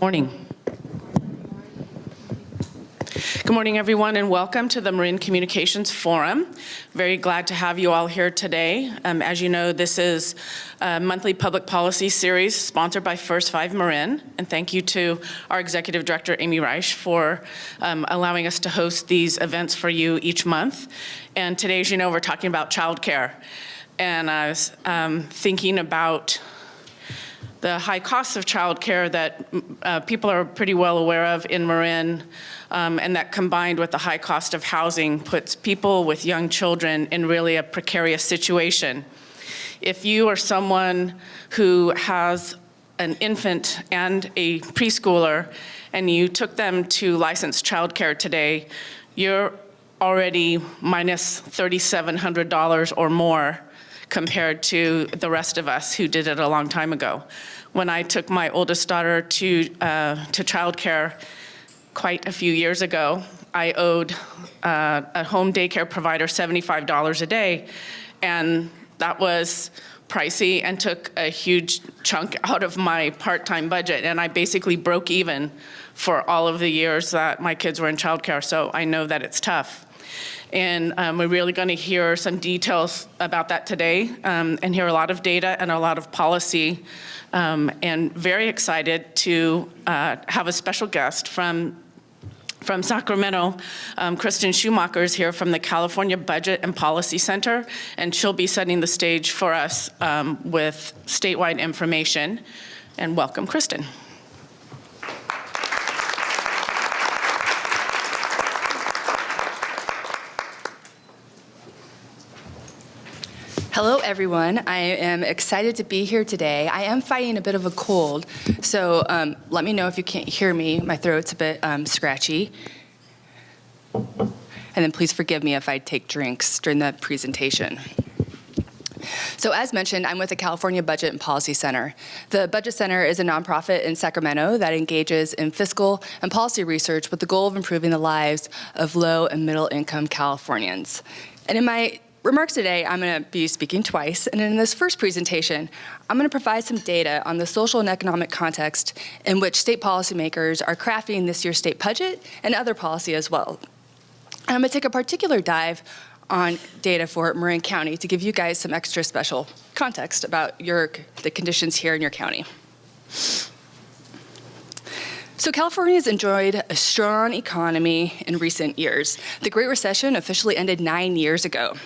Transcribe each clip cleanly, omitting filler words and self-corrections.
Morning. Good morning, everyone, and welcome to the Marin Communications Forum. Very glad to have you all here today. As you know, this is a monthly public policy series sponsored by First 5 Marin, and thank you to our Executive Director, Amy Reich, for allowing us to host these events for you each month. And today, as you know, we're talking about childcare. And I was thinking about the high costs of childcare that people are pretty well aware of in Marin, and that combined with the high cost of housing puts people with young children in really a precarious situation. If you are someone who has an infant and a preschooler and you took them to licensed childcare today, you're already minus $3,700 or more compared to the rest of us who did it a long time ago. When I took my oldest daughter to childcare quite a few years ago, I owed a home daycare provider $75 a day, and that was pricey and took a huge chunk out of my part-time budget, and I basically broke even for all of the years that my kids were in childcare, so I know that it's tough. And we're really going to hear some details about that today and hear a lot of data and a lot of policy. And very excited to have a special guest from Sacramento. Kristin Schumacher is here from the California Budget and Policy Center, and she'll be setting the stage for us with statewide information. And welcome, Kristin. Hello, everyone. I am excited to be here today. I am fighting a bit of a cold, so let me know if you can't hear me. My throat's a bit scratchy. And then please forgive me if I take drinks during the presentation. So as mentioned, I'm with the California Budget and Policy Center. The Budget Center is a nonprofit in Sacramento that engages in fiscal and policy research with the goal of improving the lives of low and middle income Californians. And in my remarks today, I'm going to be speaking twice, and in this first presentation, I'm going to provide some data on the social and economic context in which state policymakers are crafting this year's state budget and other policy as well. And I'm going to take a particular dive on data for Marin County to give you guys some extra special context about the conditions here in your county. So California has enjoyed a strong economy in recent years. The Great Recession officially ended 9 years ago.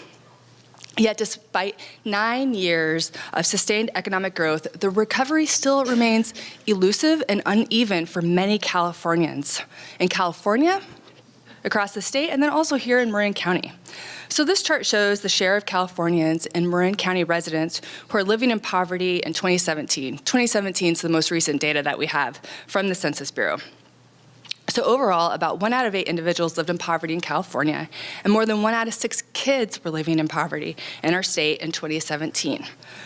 Yet despite 9 years of sustained economic growth, the recovery still remains elusive and uneven for many Californians. In California, across the state, and then also here in Marin County. So this chart shows the share of Californians and Marin County residents who are living in poverty in 2017. 2017 is the most recent data that we have from the Census Bureau. So overall, about 1 out of 8 individuals lived in poverty in California, and more than 1 out of 6 kids were living in poverty in our state in 2017.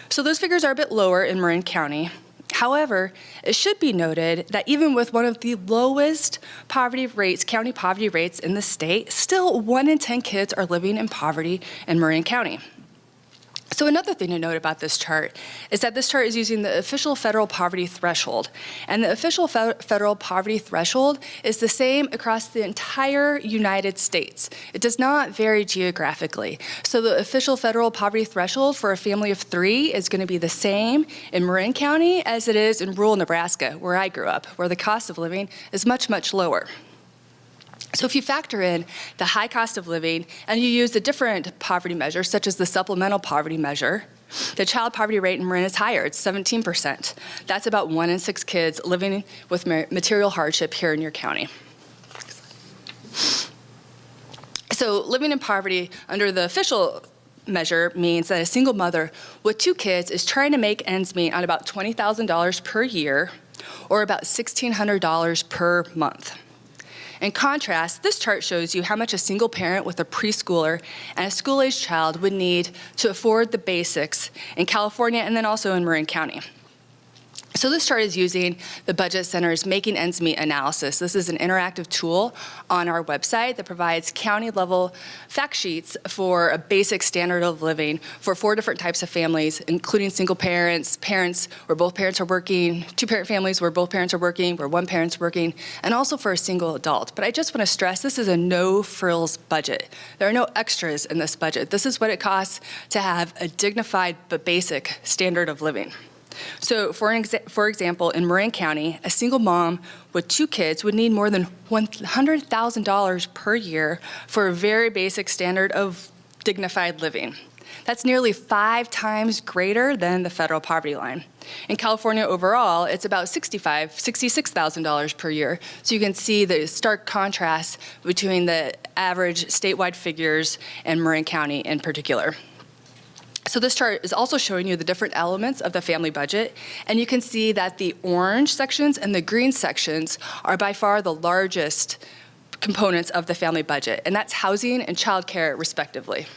So those figures are a bit lower in Marin County. However, it should be noted that even with one of the lowest poverty rates, county poverty rates in the state, still 1 in 10 kids are living in poverty in Marin County. So another thing to note about this chart is that this chart is using the official federal poverty threshold. And the official federal poverty threshold is the same across the entire United States. It does not vary geographically. So the official federal poverty threshold for a family of 3 is going to be the same in Marin County as it is in rural Nebraska, where I grew up, where the cost of living is much, much lower. So if you factor in the high cost of living and you use a different poverty measure, such as the supplemental poverty measure, the child poverty rate in Marin is higher. It's 17%. That's about 1 in 6 kids living with material hardship here in your county. So living in poverty under the official measure means that a single mother with 2 kids is trying to make ends meet on about $20,000 per year or about $1,600 per month. In contrast, this chart shows you how much a single parent with a preschooler and a school-aged child would need to afford the basics in California and then also in Marin County. So this chart is using the Budget Center's Making Ends Meet analysis. This is an interactive tool on our website that provides county-level fact sheets for a basic standard of living for 4 different types of families, including single parents, parents where both parents are working, 2-parent families where both parents are working, where one parent's working, and also for a single adult. But I just want to stress this is a no-frills budget. There are no extras in this budget. This is what it costs to have a dignified but basic standard of living. So for example, in Marin County, a single mom with 2 kids would need more than $100,000 per year for a very basic standard of dignified living. That's nearly 5 times greater than the federal poverty line. In California overall, it's about $66,000 per year. So you can see the stark contrast between the average statewide figures and Marin County in particular. So this chart is also showing you the different elements of the family budget, and you can see that the orange sections and the green sections are by far the largest components of the family budget, and that's housing and childcare respectively.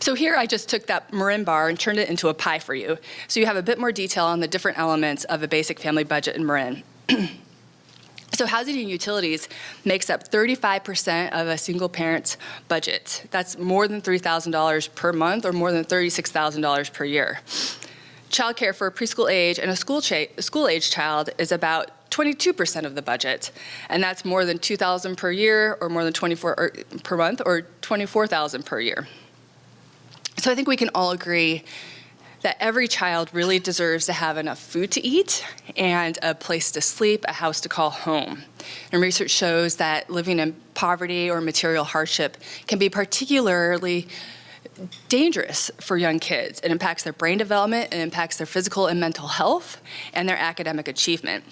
So here I just took that Marin bar and turned it into a pie for you, so you have a bit more detail on the different elements of a basic family budget in Marin. So housing and utilities makes up 35% of a single parent's budget. That's more than $3,000 per month or more than $36,000 per year. Childcare for a preschool age and a school age child is about 22% of the budget, and that's more than $2,000 per year or more than $24 per month or $24,000 per year. So I think we can all agree that every child really deserves to have enough food to eat and a place to sleep, a house to call home. And research shows that living in poverty or material hardship can be particularly dangerous for young kids. It impacts their brain development, it impacts their physical and mental health, and their academic achievement.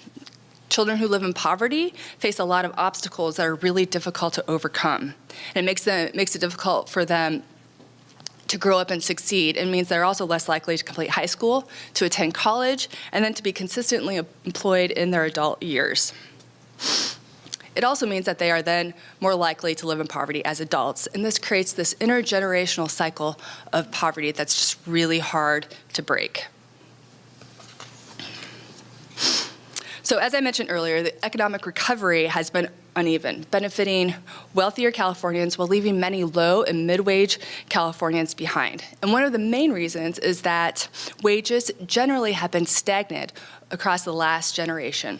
Children who live in poverty face a lot of obstacles that are really difficult to overcome. And it makes it difficult for them to grow up and succeed. It means they're also less likely to complete high school, to attend college, and then to be consistently employed in their adult years. It also means that they are then more likely to live in poverty as adults, and this creates this intergenerational cycle of poverty that's just really hard to break. So as I mentioned earlier, the economic recovery has been uneven, benefiting wealthier Californians while leaving many low and mid-wage Californians behind. And one of the main reasons is that wages generally have been stagnant across the last generation.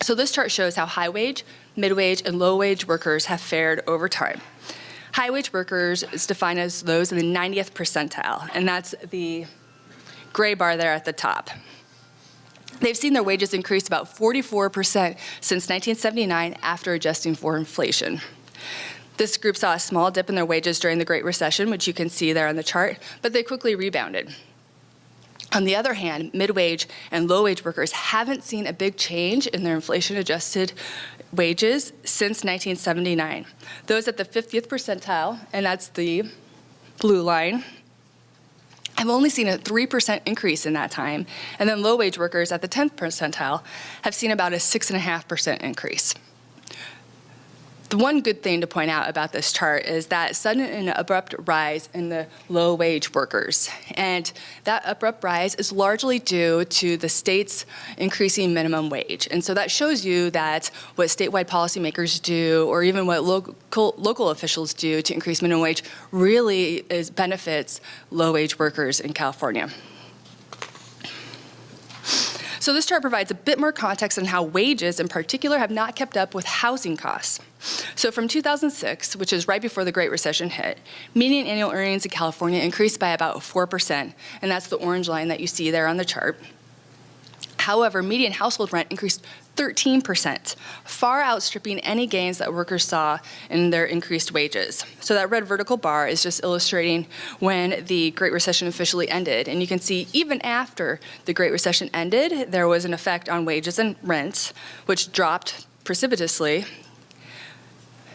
So this chart shows how high-wage, mid-wage, and low-wage workers have fared over time. High-wage workers is defined as those in the 90th percentile, and that's the gray bar there at the top. They've seen their wages increase about 44% since 1979 after adjusting for inflation. This group saw a small dip in their wages during the Great Recession, which you can see there on the chart, but they quickly rebounded. On the other hand, mid-wage and low-wage workers haven't seen a big change in their inflation-adjusted wages since 1979. Those at the 50th percentile, and that's the blue line, I've only seen a 3% increase in that time, and then low-wage workers at the 10th percentile have seen about a 6.5% increase. The one good thing to point out about this chart is that sudden and abrupt rise in the low-wage workers, and that abrupt rise is largely due to the state's increasing minimum wage. And so that shows you that what statewide policymakers do, or even what local officials do to increase minimum wage, really benefits low-wage workers in California. So this chart provides a bit more context on how wages in particular have not kept up with housing costs. So from 2006, which is right before the Great Recession hit, median annual earnings in California increased by about 4%, and that's the orange line that you see there on the chart. However, median household rent increased 13%, far outstripping any gains that workers saw in their increased wages. So that red vertical bar is just illustrating when the Great Recession officially ended. And you can see even after the Great Recession ended, there was an effect on wages and rents, which dropped precipitously.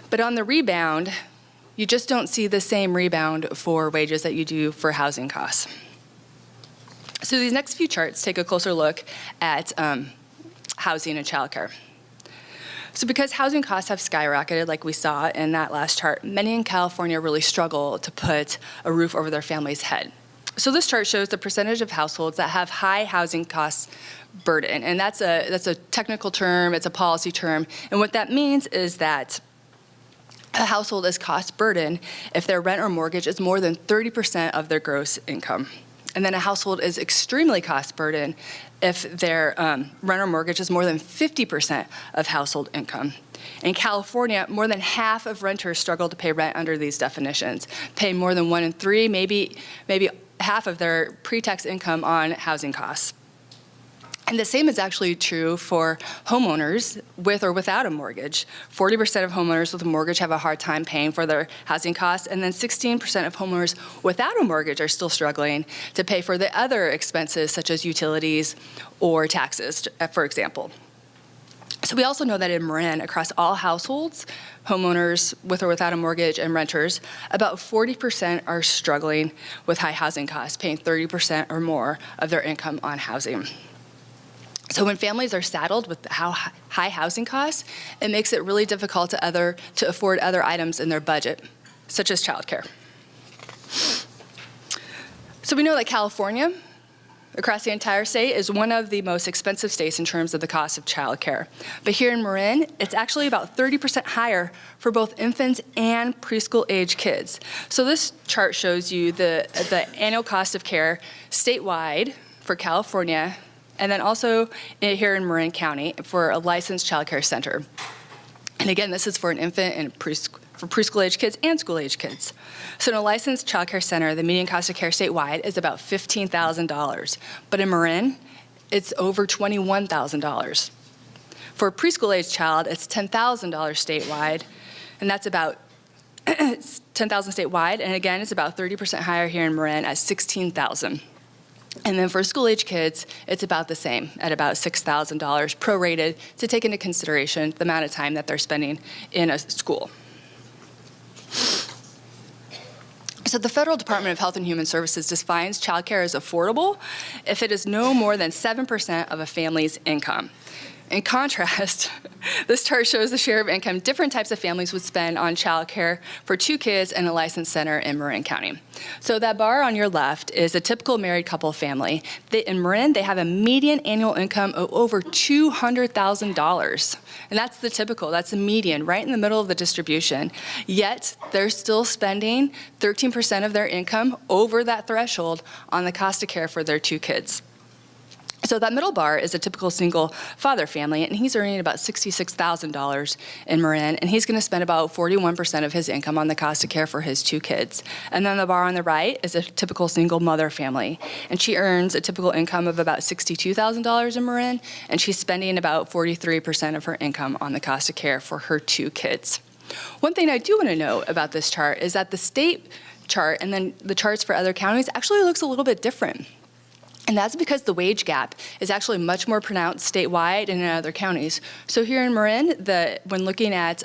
But on the rebound, you just don't see the same rebound for wages that you do for housing costs. So these next few charts take a closer look at housing and childcare. So because housing costs have skyrocketed like we saw in that last chart, many in California really struggle to put a roof over their family's head. So this chart shows the percentage of households that have high housing costs burden, and that's a technical term, it's a policy term, and what that means is that a household is cost burden if their rent or mortgage is more than 30% of their gross income. And then a household is extremely cost burden if their rent or mortgage is more than 50% of household income. In California, more than half of renters struggle to pay rent under these definitions, pay more than 1 in 3, maybe half of their pre-tax income on housing costs. And the same is actually true for homeowners with or without a mortgage. 40% of homeowners with a mortgage have a hard time paying for their housing costs, and then 16% of homeowners without a mortgage are still struggling to pay for the other expenses such as utilities or taxes, for example. So we also know that in Marin, across all households, homeowners with or without a mortgage and renters, about 40% are struggling with high housing costs, paying 30% or more of their income on housing. So when families are saddled with high housing costs, it makes it really difficult to afford other items in their budget, such as childcare. So we know that California, across the entire state, is one of the most expensive states in terms of the cost of childcare. But here in Marin, it's actually about 30% higher for both infants and preschool-age kids. So this chart shows you the annual cost of care statewide for California, and then also here in Marin County for a licensed childcare center. And again, this is for an infant and for preschool-age kids and school-age kids. So in a licensed childcare center, the median cost of care statewide is about $15,000. But in Marin, it's over $21,000. For a preschool-age child, it's $10,000 statewide, and that's about $10,000 statewide, and again, it's about 30% higher here in Marin at $16,000. And then for school-age kids, it's about the same at about $6,000 prorated to take into consideration the amount of time that they're spending in a school. So the Federal Department of Health and Human Services defines childcare as affordable if it is no more than 7% of a family's income. In contrast, this chart shows the share of income different types of families would spend on childcare for 2 kids in a licensed center in Marin County. So that bar on your left is a typical married couple family. In Marin, they have a median annual income of over $200,000. And that's the typical, that's the median, right in the middle of the distribution. Yet, they're still spending 13% of their income over that threshold on the cost of care for their 2 kids. So that middle bar is a typical single father family, and he's earning about $66,000 in Marin, and he's going to spend about 41% of his income on the cost of care for his 2 kids. And then the bar on the right is a typical single mother family, and she earns a typical income of about $62,000 in Marin, and she's spending about 43% of her income on the cost of care for her 2 kids. One thing I do want to note about this chart is that the state chart and then the charts for other counties actually looks a little bit different. And that's because the wage gap is actually much more pronounced statewide and in other counties. So here in Marin, when looking at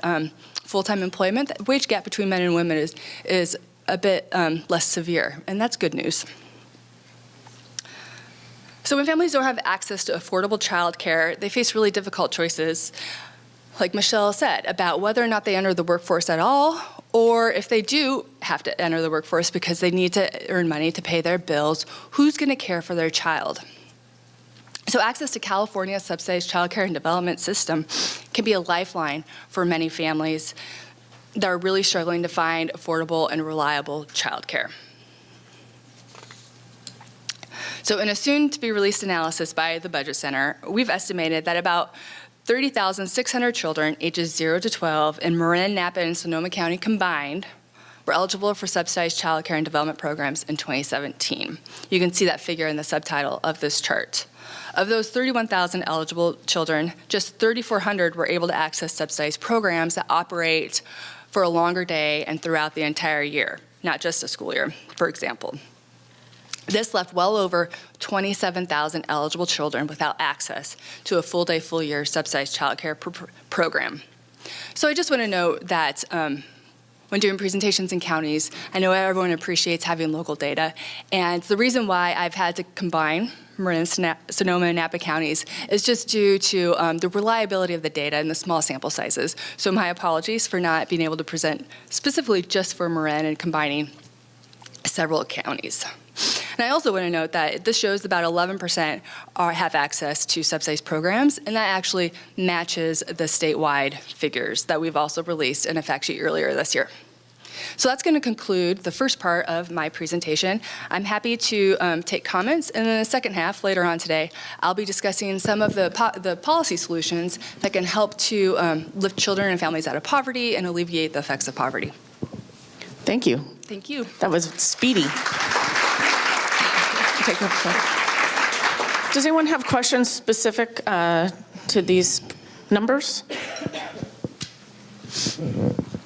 full-time employment, the wage gap between men and women is a bit less severe, and that's good news. So when families don't have access to affordable childcare, they face really difficult choices, like Michele said, about whether or not they enter the workforce at all, or if they do have to enter the workforce because they need to earn money to pay their bills, who's going to care for their child? So access to California's subsidized childcare and development system can be a lifeline for many families that are really struggling to find affordable and reliable childcare. So in a soon-to-be-released analysis by the Budget Center, we've estimated that about 30,600 children ages 0 to 12 in Marin, Napa, and Sonoma County combined were eligible for subsidized childcare and development programs in 2017. You can see that figure in the subtitle of this chart. Of those 31,000 eligible children, just 3,400 were able to access subsidized programs that operate for a longer day and throughout the entire year, not just a school year, for example. This left well over 27,000 eligible children without access to a full-day, full-year subsidized childcare program. So I just want to note that when doing presentations in counties, I know everyone appreciates having local data, and the reason why I've had to combine Marin, Sonoma, and Napa counties is just due to the reliability of the data and the small sample sizes. So my apologies for not being able to present specifically just for Marin and combining several counties. And I also want to note that this shows about 11% have access to subsidized programs, and that actually matches the statewide figures that we've also released in a fact sheet earlier this year. So that's going to conclude the first part of my presentation. I'm happy to take comments, and in the second half, later on today, I'll be discussing some of the policy solutions that can help to lift children and families out of poverty and alleviate the effects of poverty. Thank you. Thank you. That was speedy. Does anyone have questions specific to these numbers?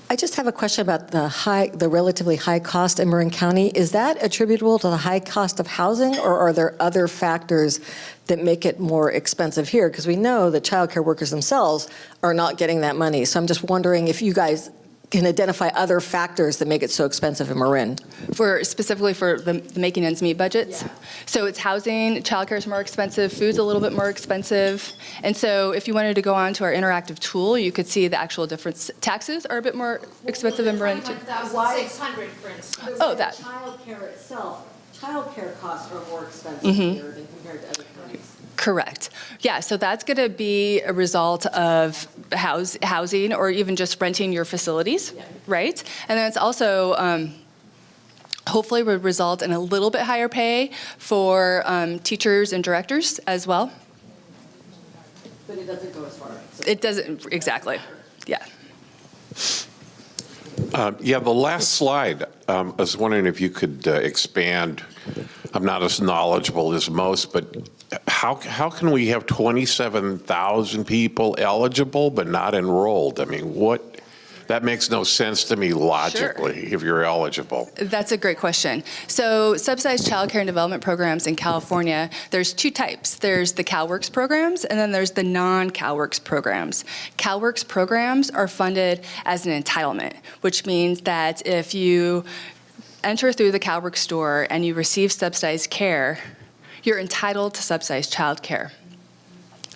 I just have a question about the relatively high cost in Marin County. Is that attributable to the high cost of housing, or are there other factors that make it more expensive here? Because we know that childcare workers themselves are not getting that money. So I'm just wondering if you guys can identify other factors that make it so expensive in Marin. Specifically for the making ends meet budgets? Yeah. So it's housing, childcare is more expensive, food's a little bit more expensive. And so if you wanted to go on to our interactive tool, you could see the actual difference. Taxes are a bit more expensive in Marin too. 21,600, for instance. Oh, that. Childcare itself, childcare costs are more expensive here than compared to other counties. Correct. Yeah, so that's going to be a result of housing or even just renting your facilities, right? And then it's also hopefully would result in a little bit higher pay for teachers and directors as well. But it doesn't go as far. It doesn't, exactly, yeah. Yeah, the last slide, I was wondering if you could expand. I'm not as knowledgeable as most, but how can we have 27,000 people eligible but not enrolled? I mean, that makes no sense to me logically. Sure. If you're eligible. That's a great question. So subsidized childcare and development programs in California, there's two types. There's the CalWORKs programs, and then there's the non-CalWORKs programs. CalWORKs programs are funded as an entitlement, which means that if you enter through the CalWORKs store and you receive subsidized care, you're entitled to subsidized childcare.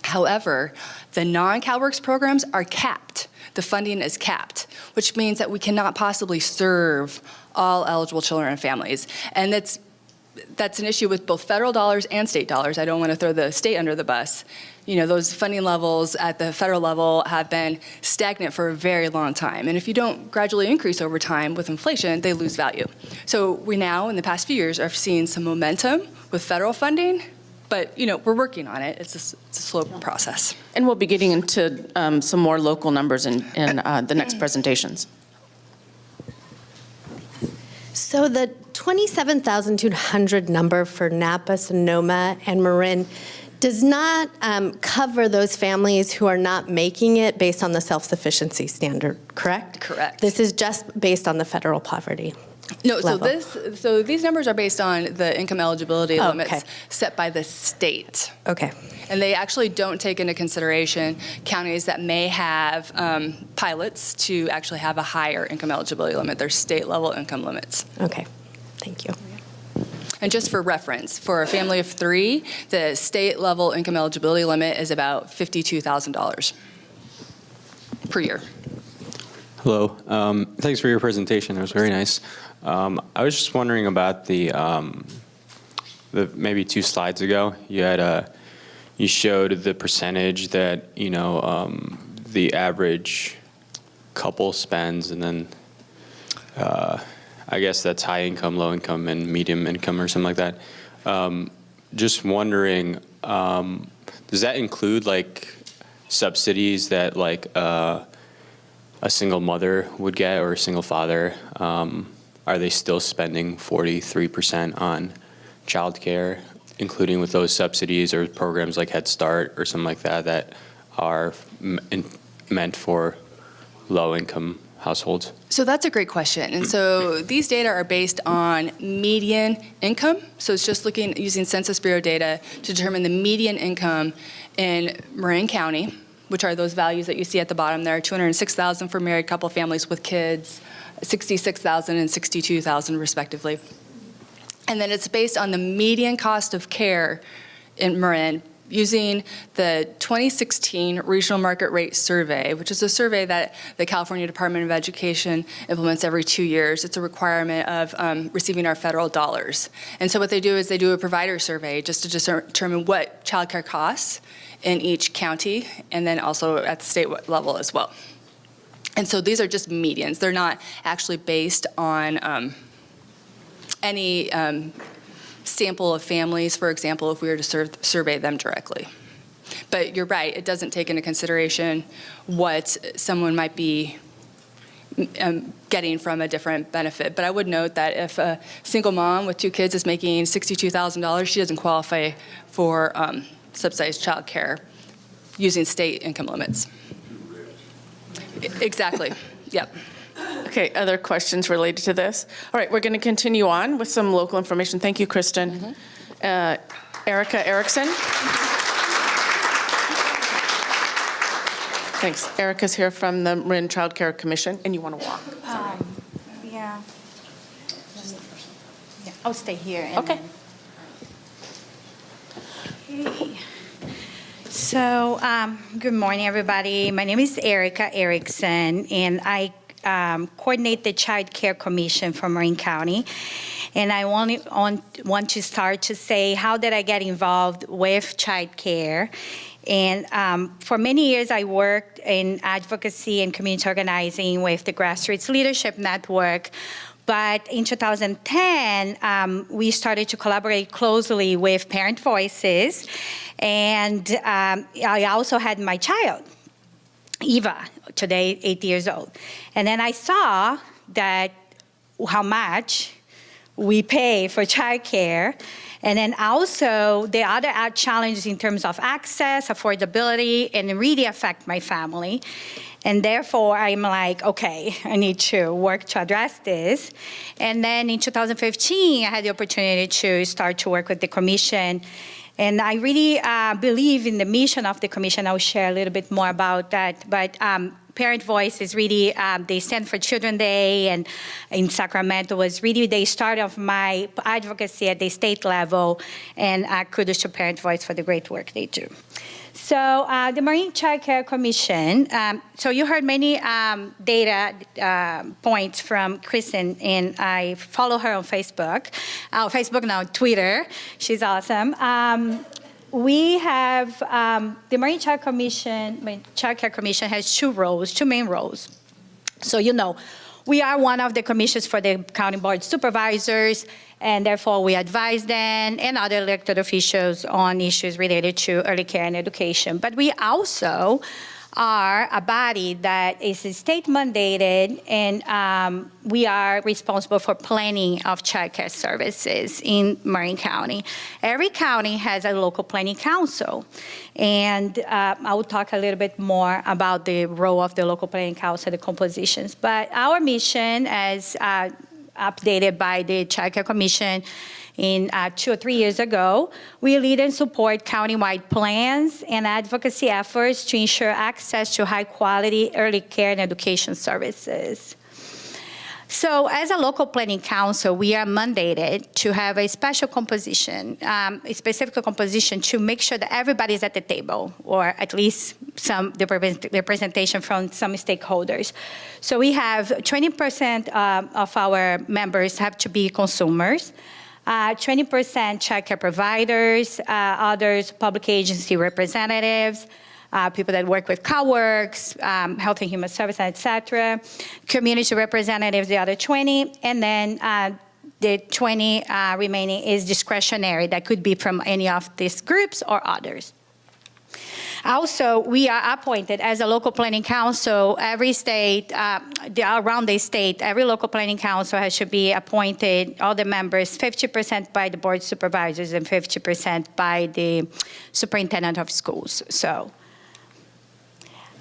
However, the non-CalWORKs programs are capped. The funding is capped, which means that we cannot possibly serve all eligible children and families. And that's an issue with both federal dollars and state dollars. I don't want to throw the state under the bus. You know, those funding levels at the federal level have been stagnant for a very long time. And if you don't gradually increase over time with inflation, they lose value. So we now, in the past few years, are seeing some momentum with federal funding. But, you know, we're working on it. It's a slow process. And we'll be getting into some more local numbers in the next presentations. So the 27,200 number for Napa, Sonoma, and Marin does not cover those families who are not making it based on the self-sufficiency standard, correct? Correct. This is just based on the federal poverty. No, level. so these numbers are based on the income eligibility limits set by the state. Okay. And they actually don't take into consideration counties that may have pilots to actually have a higher income eligibility limit. They're state level income limits. Okay, thank you. And just for reference, for a family of 3, the state level income eligibility limit is about $52,000 per year. Hello. Thanks for your presentation. It was very nice. I was just wondering about the maybe 2 slides ago, you showed the percentage that the average couple spends, and then I guess that's high income, low income, and medium income, or something like that. Just wondering, does that include like subsidies that like a single mother would get or a single father? Are they still spending 43% on childcare, including with those subsidies or programs like Head Start or something like that that are meant for low-income households? So that's a great question. And so these data are based on median income. So it's just using Census Bureau data to determine the median income in Marin County, which are those values that you see at the bottom there, $206,000 for married couple families with kids, $66,000 and $62,000 respectively. And then it's based on the median cost of care in Marin using the 2016 Regional Market Rate Survey, which is a survey that the California Department of Education implements every 2 years. It's a requirement of receiving our federal dollars. And so what they do is they do a provider survey just to determine what childcare costs in each county, and then also at the state level as well. And so these are just medians. They're not actually based on any sample of families, for example, if we were to survey them directly. But you're right, it doesn't take into consideration what someone might be getting from a different benefit. But I would note that if a single mom with 2 kids is making $62,000, she doesn't qualify for subsidized childcare using state income limits. Exactly, yep. Okay, other questions related to this? All right, we're going to continue on with some local information. Thank you, Kristin. Erika Eriksson. Thanks. Erika's here from the Marin Childcare Commission, and you want to walk. Yeah. I'll stay here. And Okay. Okay. So, good morning, everybody. My name is Erika Eriksson, and I coordinate the Childcare Commission for Marin County. And I want to start to say, how did I get involved with childcare? And for many years, I worked in advocacy and community organizing with the Grassroots Leadership Network. But in 2010, we started to collaborate closely with Parent Voices. And I also had my child, Eva, today 8 years old. And then I saw that how much we pay for childcare. And then also the other challenges in terms of access, affordability, and it really affect my family. And therefore, I'm like, okay, I need to work to address this. And then in 2015, I had the opportunity to start to work with the commission. And I really believe in the mission of the commission. I'll share a little bit more about that. But Parent Voice is really, they stand for Children's Day, and in Sacramento was really the start of my advocacy at the state level, and kudos to Parent Voice for the great work they do. So the Marin Childcare Commission, so you heard many data points from Kristin, and I follow her on Facebook. Twitter. She's awesome. We have, the Marin Childcare Commission has two main roles. So we are one of the commissions for the county board supervisors, and therefore we advise them and other elected officials on issues related to early care and education. But we also are a body that is state mandated, and we are responsible for planning of childcare services in Marin County. Every county has a local planning council, and I will talk a little bit more about the role of the local planning council, the compositions. But our mission, as updated by the Childcare Commission in 2 or 3 years ago, we lead and support countywide plans and advocacy efforts to ensure access to high-quality early care and education services. So as a local planning council, we are mandated to have a special composition, a specific composition to make sure that everybody is at the table, or at least some representation from some stakeholders. So we have 20% of our members have to be consumers, 20% childcare providers, others public agency representatives, people that work with CalWorks, Health and Human Services, et cetera, community representatives, the other 20, and then the 20 remaining is discretionary. That could be from any of these groups or others. Also, we are appointed as a local planning council. Every state, around the state, every local planning council should be appointed, all the members, 50% by the board supervisors and 50% by the superintendent of schools. So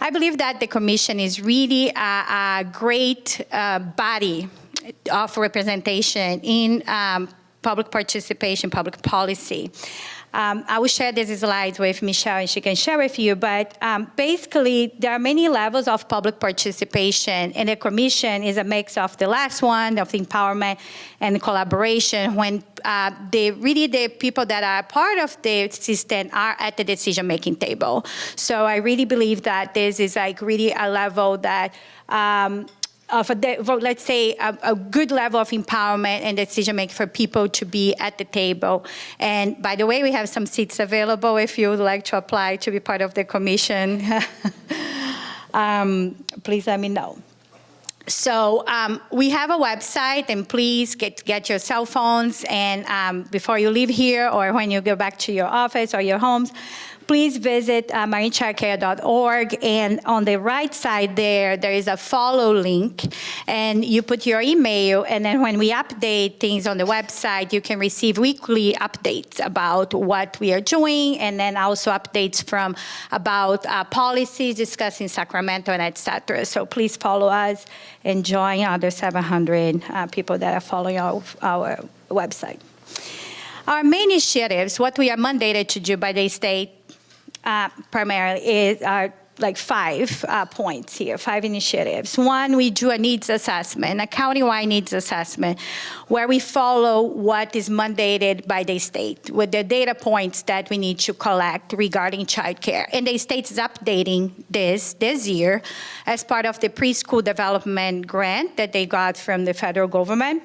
I believe that the commission is really a great body of representation in public participation, public policy. I will share these slides with Michele and she can share with you, but basically there are many levels of public participation, and the commission is a mix of the last one, of empowerment and collaboration, when the people that are part of the system are at the decision-making table. So I really believe that this is like really a level that let's say, a good level of empowerment and decision-making for people to be at the table. And by the way, we have some seats available if you would like to apply to be part of the commission. Please let me know. So we have a website, and please get your cell phones, and before you leave here or when you go back to your office or your homes, please visit marinchildcare.org, and on the right side there is a follow link, and you put your email, and then when we update things on the website, you can receive weekly updates about what we are doing, and then also updates about policies discussed in Sacramento and et cetera. So please follow us and join other 700 people that are following our website. Our main initiatives, what we are mandated to do by the state, primarily are like 5 points here, 5 initiatives. One, we do a needs assessment, a countywide needs assessment, where we follow what is mandated by the state with the data points that we need to collect regarding childcare. And the state is updating this year as part of the preschool development grant that they got from the federal government.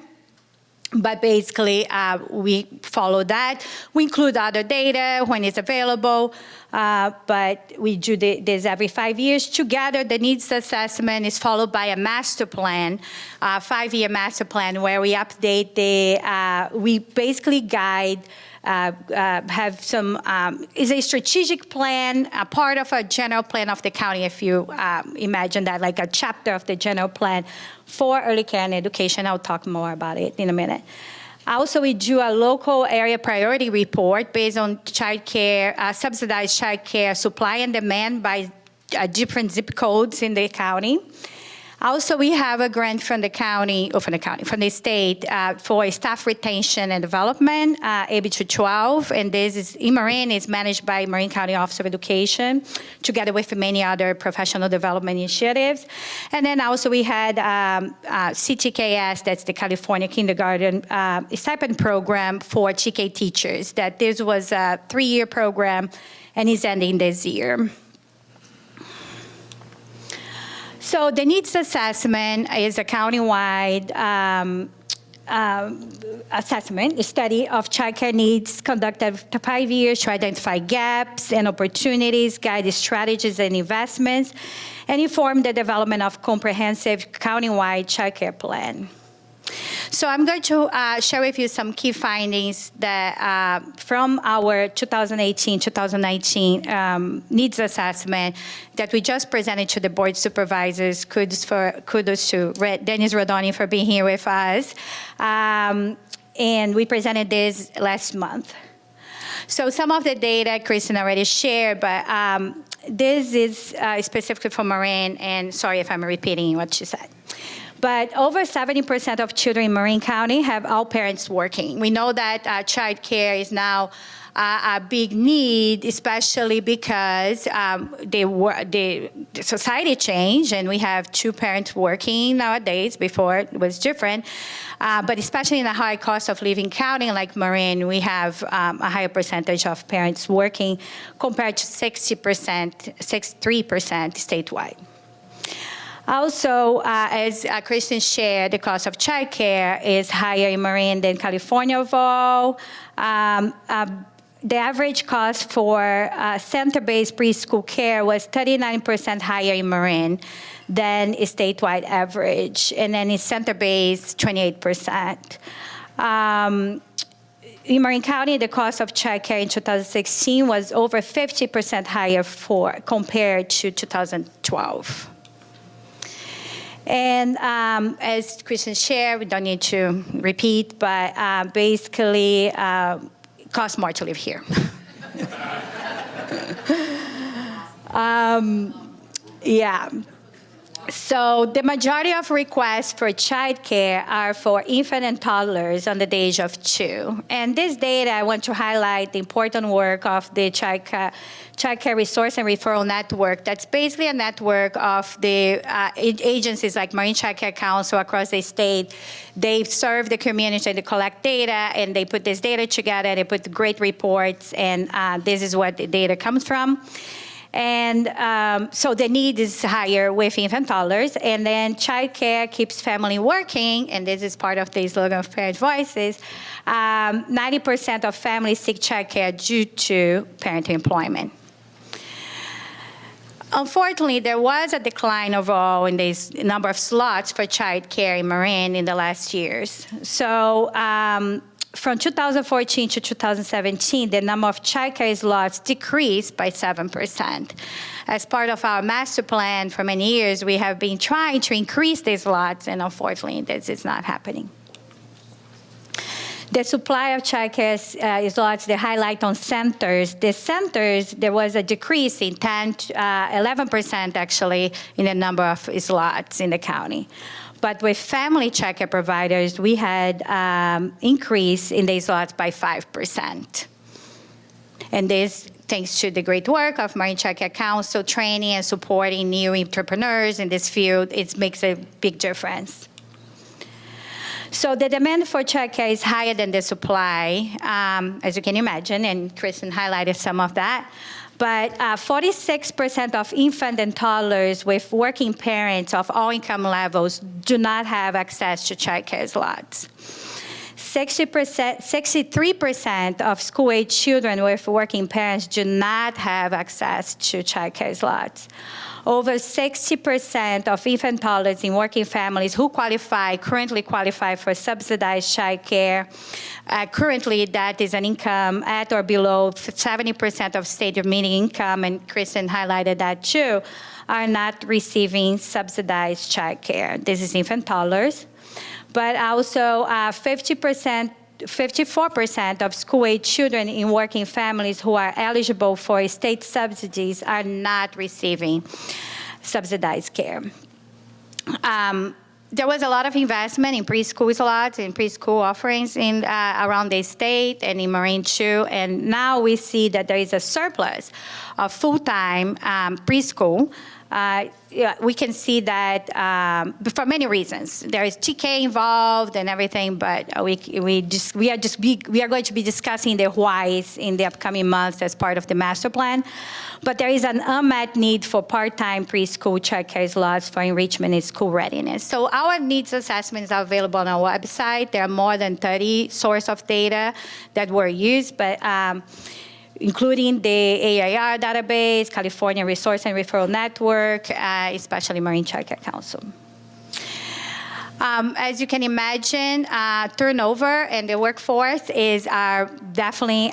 But basically, we follow that. We include other data when it's available, but we do this every 5 years. Together, the needs assessment is followed by a master plan, a 5-year master plan, where we update we basically guide, have some, is a strategic plan, a part of a general plan of the county, if you imagine that, like a chapter of the general plan for early care and education. I'll talk more about it in a minute. Also, we do a local area priority report based on childcare, subsidized childcare supply and demand by different zip codes in the county. Also, we have a grant from the county, or from the state, for staff retention and development, AB 212, and this is in Marin, is managed by Marin County Office of Education, together with many other professional development initiatives. And then also we had CTKS, that's the California Kindergarten Stipend Program for TK teachers, that this was a 3-year program and is ending this year. So the needs assessment is a countywide assessment, a study of childcare needs conducted for 5 years to identify gaps and opportunities, guide strategies and investments, and inform the development of comprehensive countywide childcare plan. So I'm going to share with you some key findings that from our 2018-2019 needs assessment that we just presented to the board supervisors. Kudos to Dennis Rodoni for being here with us. And we presented this last month. So some of the data Kristin already shared, but this is specifically for Marin, and sorry if I'm repeating what she said. But over 70% of children in Marin County have all parents working. We know that child care is now a big need, especially because the society changed, and we have 2 parents working nowadays. Before it was different. But especially in a high cost of living county like Marin, we have a higher percentage of parents working compared to 63% statewide. Also, as Kristin shared, the cost of childcare is higher in Marin than California overall. The average cost for center-based preschool care was 39% higher in Marin than a statewide average, and then in center-based, 28%. In Marin County, the cost of childcare in 2016 was over 50% higher compared to 2012. And as Kristin shared, we don't need to repeat, but basically, it costs more to live here. Yeah. So the majority of requests for childcare are for infant and toddlers under the age of 2. And this data, I want to highlight the important work of the Childcare Resource and Referral Network. That's basically a network of the agencies like Marin Childcare Council across the state. They serve the community, they collect data, and they put this data together, they put great reports, and this is what the data comes from. And so the need is higher with infant toddlers, and then childcare keeps family working, and this is part of the slogan of Parent Voices. 90% of families seek childcare due to parent employment. Unfortunately, there was a decline overall in the number of slots for childcare in Marin in the last years. So from 2014 to 2017, the number of childcare slots decreased by 7%. As part of our master plan for many years, we have been trying to increase these slots, and unfortunately, this is not happening. The supply of childcare slots, the highlight on centers. The centers, there was a decrease in 11% actually in the number of slots in the county. But with family childcare providers, we had increase in these slots by 5%. And this, thanks to the great work of Marin Childcare Council, training and supporting new entrepreneurs in this field, it makes a big difference. So the demand for childcare is higher than the supply, as you can imagine, and Kristin highlighted some of that. But 46% of infant and toddlers with working parents of all income levels do not have access to childcare slots. 63% of school-age children with working parents do not have access to childcare slots. Over 60% of infant toddlers in working families who currently qualify for subsidized childcare. Currently, that is an income at or below 70% of state median income, and Kristin highlighted that too, are not receiving subsidized childcare. This is infant toddlers. But also 54% of school-age children in working families who are eligible for state subsidies are not receiving subsidized care. There was a lot of investment in preschool slots and preschool offerings in around the state and in Marin too, and now we see that there is a surplus of full-time preschool. We can see that for many reasons. There is TK involved and everything, but we are going to be discussing the whys in the upcoming months as part of the master plan. But there is an unmet need for part-time preschool childcare slots for enrichment and school readiness. So our needs assessments are available on our website. There are more than 30 sources of data that were used, but including the AIR database, California Resource and Referral Network, especially Marin Childcare Council. As you can imagine, turnover in the workforce is definitely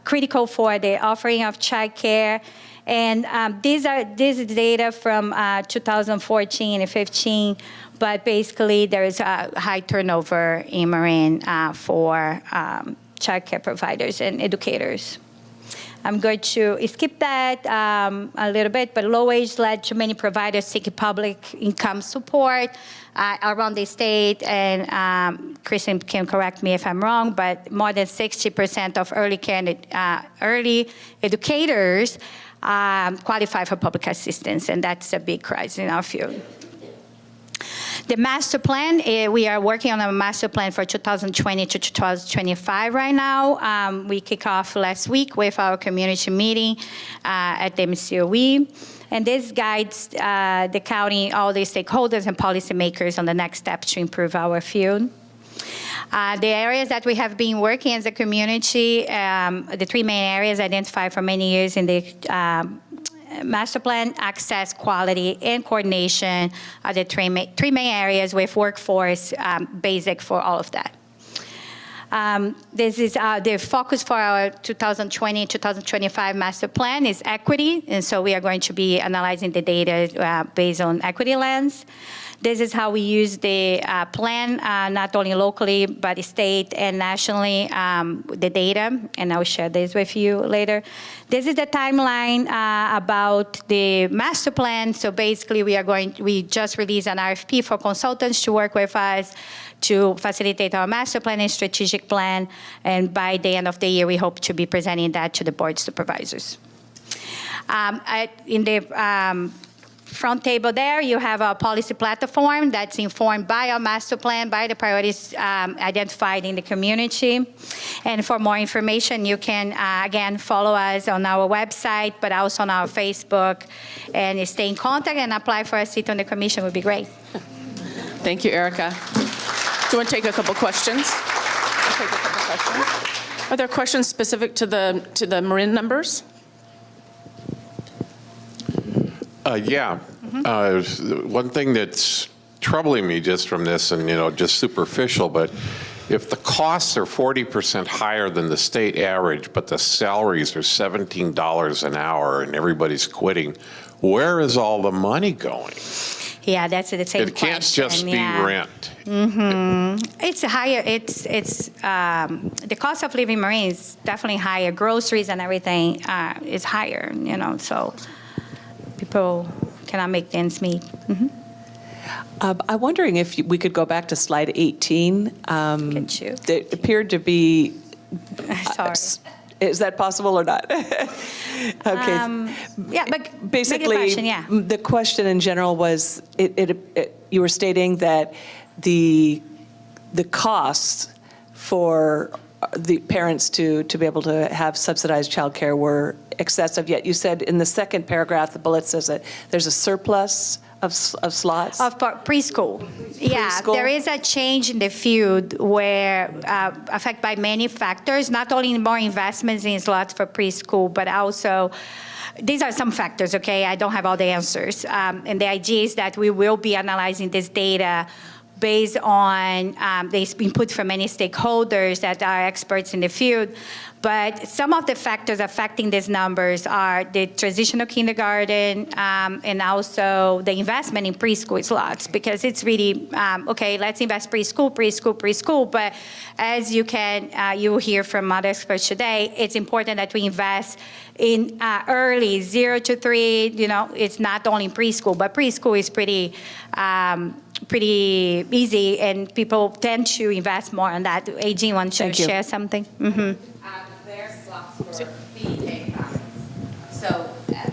critical for the offering of childcare. And this is data from 2014 and 15, but basically there is a high turnover in Marin for childcare providers and educators. I'm going to skip that a little bit, but low wage led to many providers seeking public income support around the state, and Kristin can correct me if I'm wrong, but more than 60% of early educators qualify for public assistance, and that's a big crisis in our field. The master plan, we are working on a master plan for 2020 to 2025 right now. We kick off last week with our community meeting at the MCOE. And this guides the county, all the stakeholders and policymakers on the next steps to improve our field. The areas that we have been working as a community, the three main areas identified for many years in the master plan: access, quality, and coordination are the three main areas with workforce basic for all of that. This is the focus for our 2020-2025 master plan is equity, and so we are going to be analyzing the data based on equity lens. This is how we use the plan, not only locally, but state and nationally, the data, and I'll share this with you later. This is the timeline about the master plan. So basically, we just released an RFP for consultants to work with us to facilitate our master plan and strategic plan, and by the end of the year, we hope to be presenting that to the board supervisors. In the front table there, you have our policy platform that's informed by our master plan, by the priorities identified in the community. And for more information, you can, again, follow us on our website, but also on our Facebook, and stay in contact and apply for a seat on the commission would be great. Thank you, Erika. Do you want to take a couple questions? I'll take a couple questions. Are there questions specific to the Marin numbers? Yeah. One thing that's troubling me just from this, and just superficial, but if the costs are 40% higher than the state average, but the salaries are $17 an hour and everybody's quitting, where is all the money going? Yeah, that's the same question. It can't just be rent. It's higher. It's the cost of living in Marin is definitely higher. Groceries and everything is higher. So people cannot make ends meet. I'm wondering if we could go back to slide 18. Get you. There appeared to be. Sorry. Is that possible or not? Okay. Yeah, but Basically, question, yeah. the question in general was, you were stating that the costs for the parents to be able to have subsidized childcare were excessive, yet you said in the second paragraph, the bullet says that there's a surplus of slots? Of preschool. Yeah, Preschool? there is a change in the field where affected by many factors, not only more investments in slots for preschool, but also, these are some factors, okay? I don't have all the answers. And the idea is that we will be analyzing this data based on the input from many stakeholders that are experts in the field. But some of the factors affecting these numbers are the transitional kindergarten and also the investment in preschool slots, because it's really, okay, let's invest preschool. But as you will hear from other experts today, it's important that we invest in early 0 to 3. It's not only preschool, but preschool is pretty easy, and people tend to invest more on that. Aideen wants to share something. There's slots for fee-paying families. So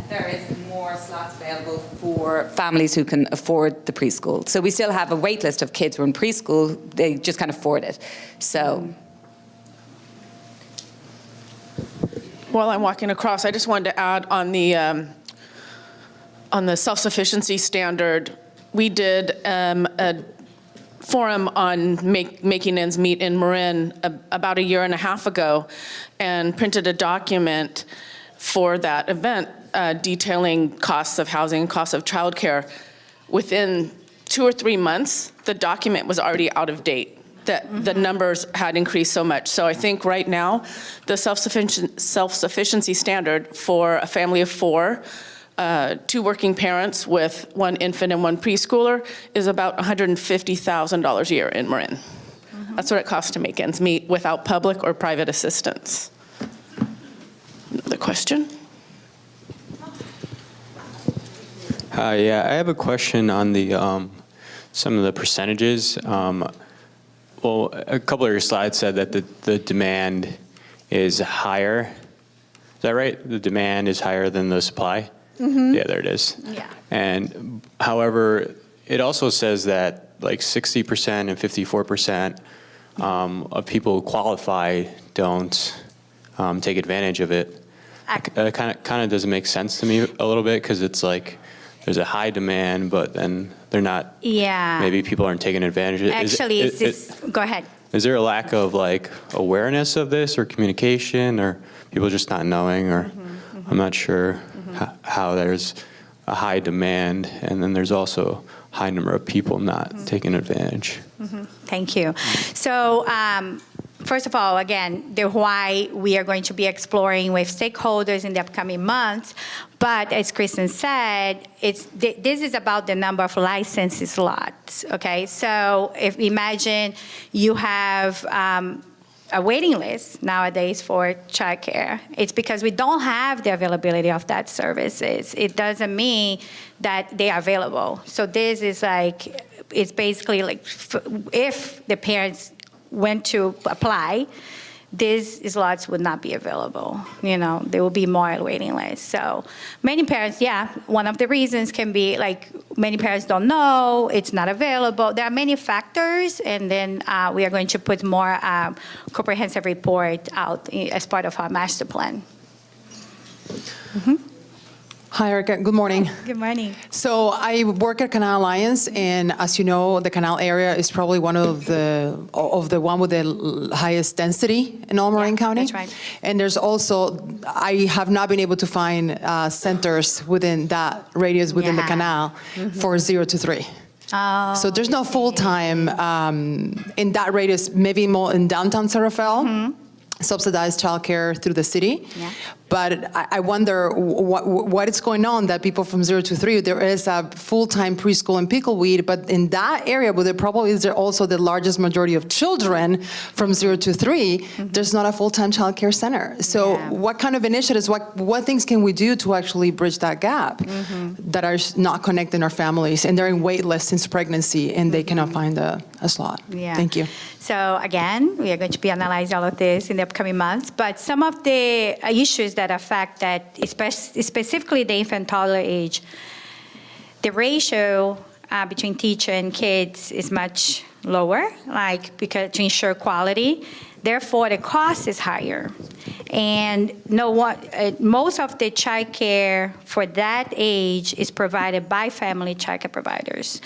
there is more slots available for families who can afford the preschool. So we still have a wait list of kids who are in preschool. They just can't afford it. So. While I'm walking across, I just wanted to add on the self-sufficiency standard. We did a forum on making ends meet in Marin about a year and a half ago, and printed a document for that event detailing costs of housing, costs of childcare. Within 2 or 3 months, the document was already out of date. The numbers had increased so much. So I think right now, the self-sufficiency standard for a family of 4, 2 working parents with 1 infant and 1 preschooler is about $150,000 a year in Marin. That's what it costs to make ends meet without public or private assistance. Another question? Yeah, I have a question on the some of the percentages. Well, a couple of your slides said that the demand is higher. Is that right? The demand is higher than the supply? Yeah, there it is. Yeah. And however, it also says that like 60% and 54% of people who qualify don't take advantage of it. It kind of doesn't make sense to me a little bit, because it's like there's a high demand, but then they're not. Yeah. Maybe people aren't taking advantage of it. Actually, go ahead. Is there a lack of like awareness of this, or communication, or people just not knowing, or I'm not sure how there's a high demand and then there's also a high number of people not taking advantage. Thank you. So first of all, again, the why we are going to be exploring with stakeholders in the upcoming months. But as Kristin said, this is about the number of licensed slots, okay? So if imagine you have a waiting list nowadays for childcare. It's because we don't have the availability of that services. It doesn't mean that they are available. So this is like, it's basically like if the parents went to apply, these slots would not be available. You know, there will be more waiting lists. So many parents, one of the reasons can be like many parents don't know, it's not available. There are many factors, and then we are going to put more comprehensive report out as part of our master plan. Hi, Erika. Good morning. Good morning. So I work at Canal Alliance, and as you know, the Canal area is probably one of the one with the highest density in all Marin County. That's right. And there's also, I have not been able to find centers within that radius within the canal for 0 to 3. Oh, So there's no full-time in that radius, maybe more in downtown Sarafel. Subsidized childcare through the city. Yeah. But I wonder what is going on that people from 0 to 3, there is a full-time preschool in Pickleweed, but in that area where there probably is also the largest majority of children from 0 to 3, there's not a full-time childcare center. So what kind of initiatives, what things can we do to actually bridge that gap that are not connecting our families and they're in wait lists since pregnancy and they cannot find a slot? Yeah. Thank you. So again, we are going to be analyzing all of this in the upcoming months, but some of the issues that affect that, specifically the infant toddler age, the ratio between teacher and kids is much lower, like because to ensure quality. Therefore, the cost is higher. And most of the child care for that age is provided by family child care providers.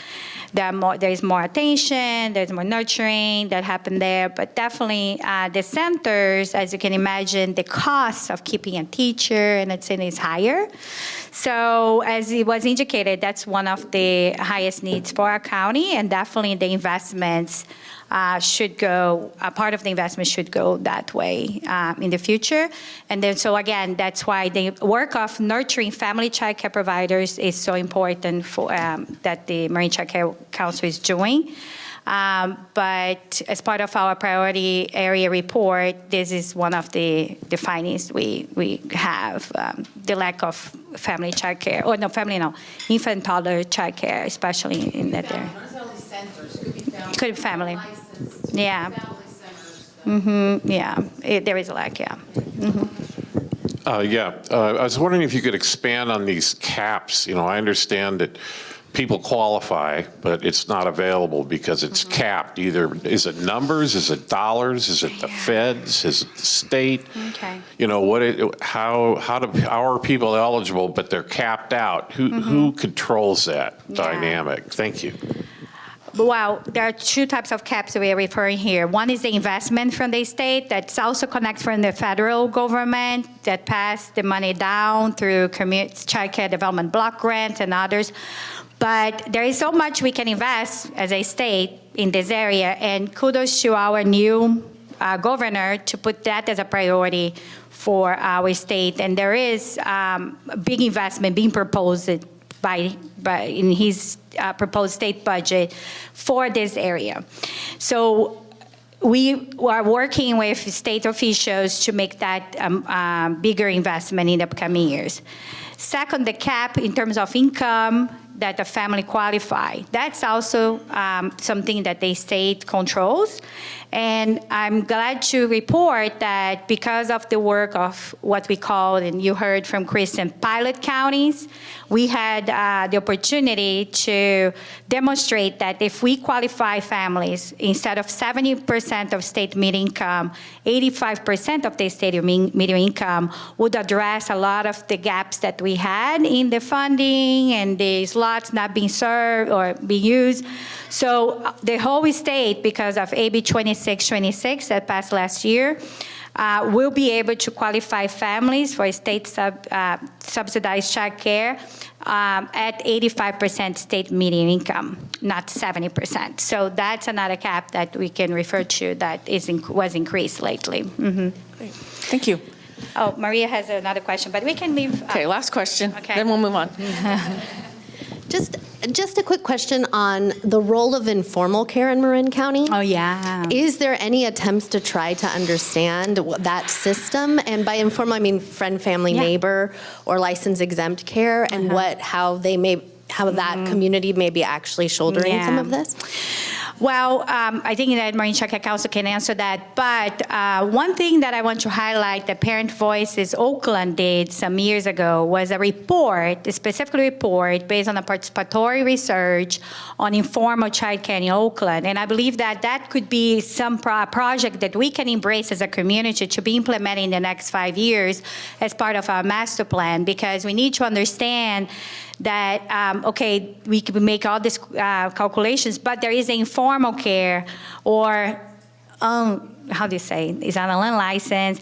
There is more attention, there's more nurturing that happen there, but definitely the centers, as you can imagine, the cost of keeping a teacher and a center is higher. So as it was indicated, that's one of the highest needs for our county, and definitely the investments should go, part of the investment should go that way in the future. And then, so again, that's why the work of nurturing family child care providers is so important for that the Marin Child Care Council is doing. But as part of our priority area report, this is one of the findings we have, the lack of family child care, infant toddler child care, especially in that area. Could be family. Yeah. There is a lack, I was wondering if you could expand on these caps. You know, I understand that people qualify, but it's not available because it's capped. Either, is it numbers, is it dollars, is it the feds, is it the state? Okay. You know, how are people eligible, but they're capped out? Who controls that dynamic? Thank you. Well, there are two types of caps that we are referring here. One is the investment from the state that's also connected from the federal government that passed the money down through child care development block grants and others. But there is so much we can invest as a state in this area, and kudos to our new governor to put that as a priority for our state. And there is big investment being proposed by in his proposed state budget for this area. So we are working with state officials to make that bigger investment in the upcoming years. Second, the cap in terms of income that the family qualify. That's also something that the state controls. And I'm glad to report that because of the work of what we call, and you heard from Kristin, pilot counties, we had the opportunity to demonstrate that if we qualify families, instead of 70% of state median income, 85% of the state median income would address a lot of the gaps that we had in the funding and the slots not being served or being used. So the whole state, because of AB 2626 that passed last year, will be able to qualify families for state subsidized childcare at 85% state median income, not 70%. So that's another cap that we can refer to that was increased lately. Thank you. Oh, Maria has another question, but we can leave. Okay, last question, Okay. then we'll move on. Just a quick question on the role of informal care in Marin County. Oh, yeah. Is there any attempts to try to understand that system? And by informal, I mean friend, family, Yeah. neighbor, or license exempt care, and how that community may be actually shouldering some of this? Well, I think that Marin Childcare Council can answer that. But one thing that I want to highlight that Parent Voices Oakland did some years ago was a report, a specific report based on a participatory research on informal childcare in Oakland. And I believe that that could be some project that we can embrace as a community to be implemented in the next 5 years as part of our master plan, because we need to understand that, okay, we can make all these calculations, but there is informal care or, how do you say, is an unlicensed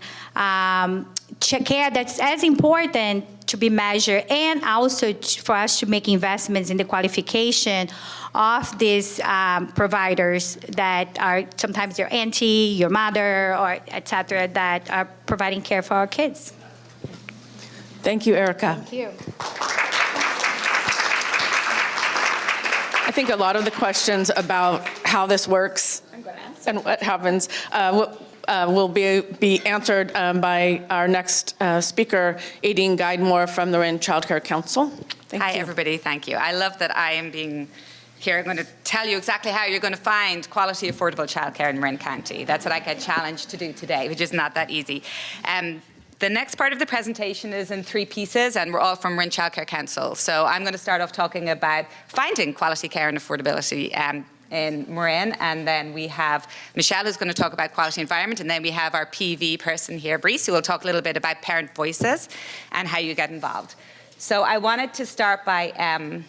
care that's as important to be measured, and also for us to make investments in the qualification of these providers that are sometimes your auntie, your mother, or et cetera, that are providing care for our kids. Thank you, Erika. Thank you. I think a lot of the questions about how this works and what happens will be answered by our next speaker, Aideen Gaidmore from the Marin Childcare Council. Thank Hi, you. everybody. Thank you. I love that I am being here. I'm going to tell you exactly how you're going to find quality, affordable childcare in Marin County. That's what I get challenged to do today, which is not that easy. The next part of the presentation is in 3 pieces, and we're all from Marin Childcare Council. So I'm going to start off talking about finding quality care and affordability in Marin, and then we have Michele who's going to talk about quality environment, and then we have our PV person here, Bris, who will talk a little bit about parent voices and how you get involved. So I wanted to start by, and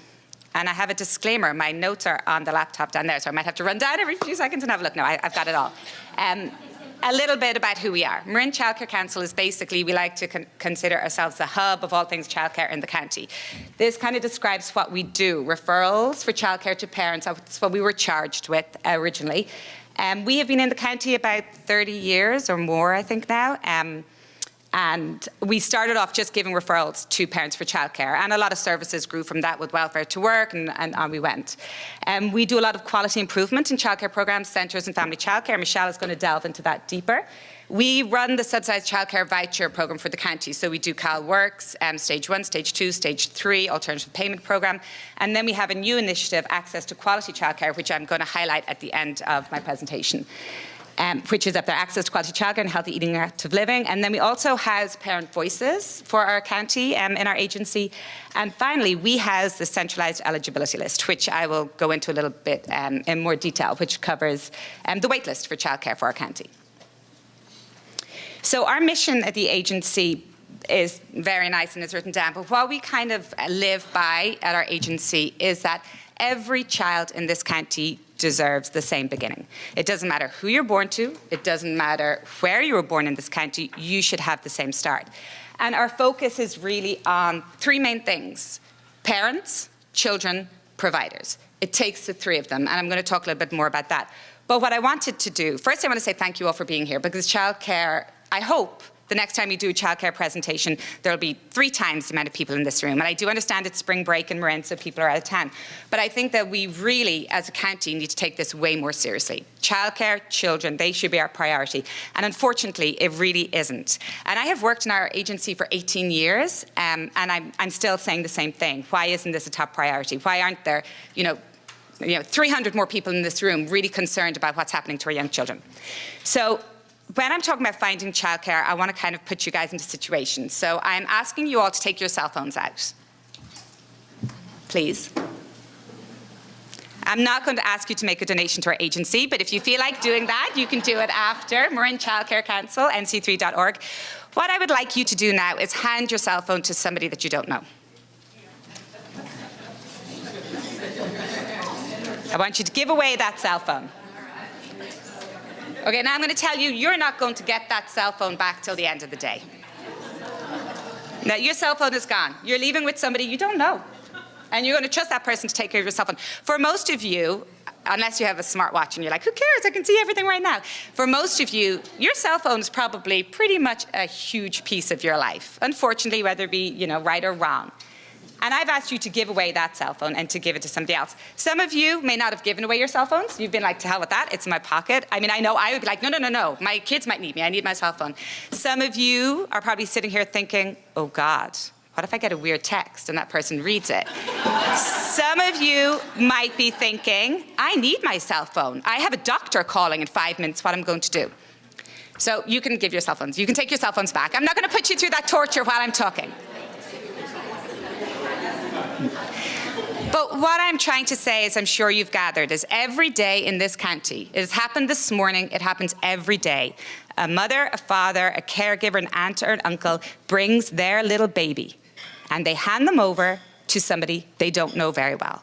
I have a disclaimer, my notes are on the laptop down there, so I might have to run down every few seconds and have a look. No, I've got it all. A little bit about who we are. Marin Childcare Council is basically, we like to consider ourselves the hub of all things childcare in the county. This kind of describes what we do. Referrals for childcare to parents, that's what we were charged with originally. We have been in the county about 30 years or more, I think now. And we started off just giving referrals to parents for childcare, and a lot of services grew from that with welfare to work, and on we went. We do a lot of quality improvement in childcare programs, centres and family childcare. Michele is going to delve into that deeper. We run the Subsidized Childcare voucher program for the county. So we do CalWorks, Stage 1, Stage 2, Stage 3, alternative payment program. And then we have a new initiative, Access to Quality Childcare, which I'm going to highlight at the end of my presentation. Which is up there, access to quality childcare and healthy eating and active living. And then we also house parent voices for our county in our agency. And finally, we house the centralized eligibility list, which I will go into a little bit in more detail, which covers the wait list for childcare for our county. So our mission at the agency is very nice and is written down, but what we kind of live by at our agency is that every child in this county deserves the same beginning. It doesn't matter who you're born to, it doesn't matter where you were born in this county, you should have the same start. And our focus is really on 3 main things: parents, children, providers. It takes the 3 of them, and I'm going to talk a little bit more about that. But what I wanted to do, first I want to say thank you all for being here, because childcare, I hope, the next time you do a childcare presentation, there'll be 3 times the amount of people in this room. And I do understand it's spring break in Marin, so people are out of town. But I think that we really, as a county, need to take this way more seriously. Childcare, children, they should be our priority. And unfortunately, it really isn't. And I have worked in our agency for 18 years, and I'm still saying the same thing. Why isn't this a top priority? Why aren't there, 300 more people in this room really concerned about what's happening to our young children? So when I'm talking about finding childcare, I want to kind of put you guys into situations. So I'm asking you all to take your cell phones out. Please. I'm not going to ask you to make a donation to our agency, but if you feel like doing that, you can do it after. Marin Childcare Council, nc3.org. What I would like you to do now is hand your cell phone to somebody that you don't know. I want you to give away that cell phone. Okay, now I'm going to tell you, you're not going to get that cell phone back till the end of the day. Now, your cell phone is gone. You're leaving with somebody you don't know. And you're going to trust that person to take care of your cell phone. For most of you, unless you have a smartwatch and you're like, who cares? I can see everything right now. For most of you, your cell phone is probably pretty much a huge piece of your life. Unfortunately, whether it be, right or wrong. And I've asked you to give away that cell phone and to give it to somebody else. Some of you may not have given away your cell phones. You've been like, to hell with that, it's in my pocket. I mean, I know I would be like, no, my kids might need me, I need my cell phone. Some of you are probably sitting here thinking, oh God, what if I get a weird text and that person reads it? Some of you might be thinking, I need my cell phone. I have a doctor calling in 5 minutes, what I'm going to do. So you can give your cell phones. You can take your cell phones back. I'm not going to put you through that torture while I'm talking. But what I'm trying to say, as I'm sure you've gathered, is every day in this county, it has happened this morning, it happens every day. A mother, a father, a caregiver, an aunt or an uncle brings their little baby and they hand them over to somebody they don't know very well.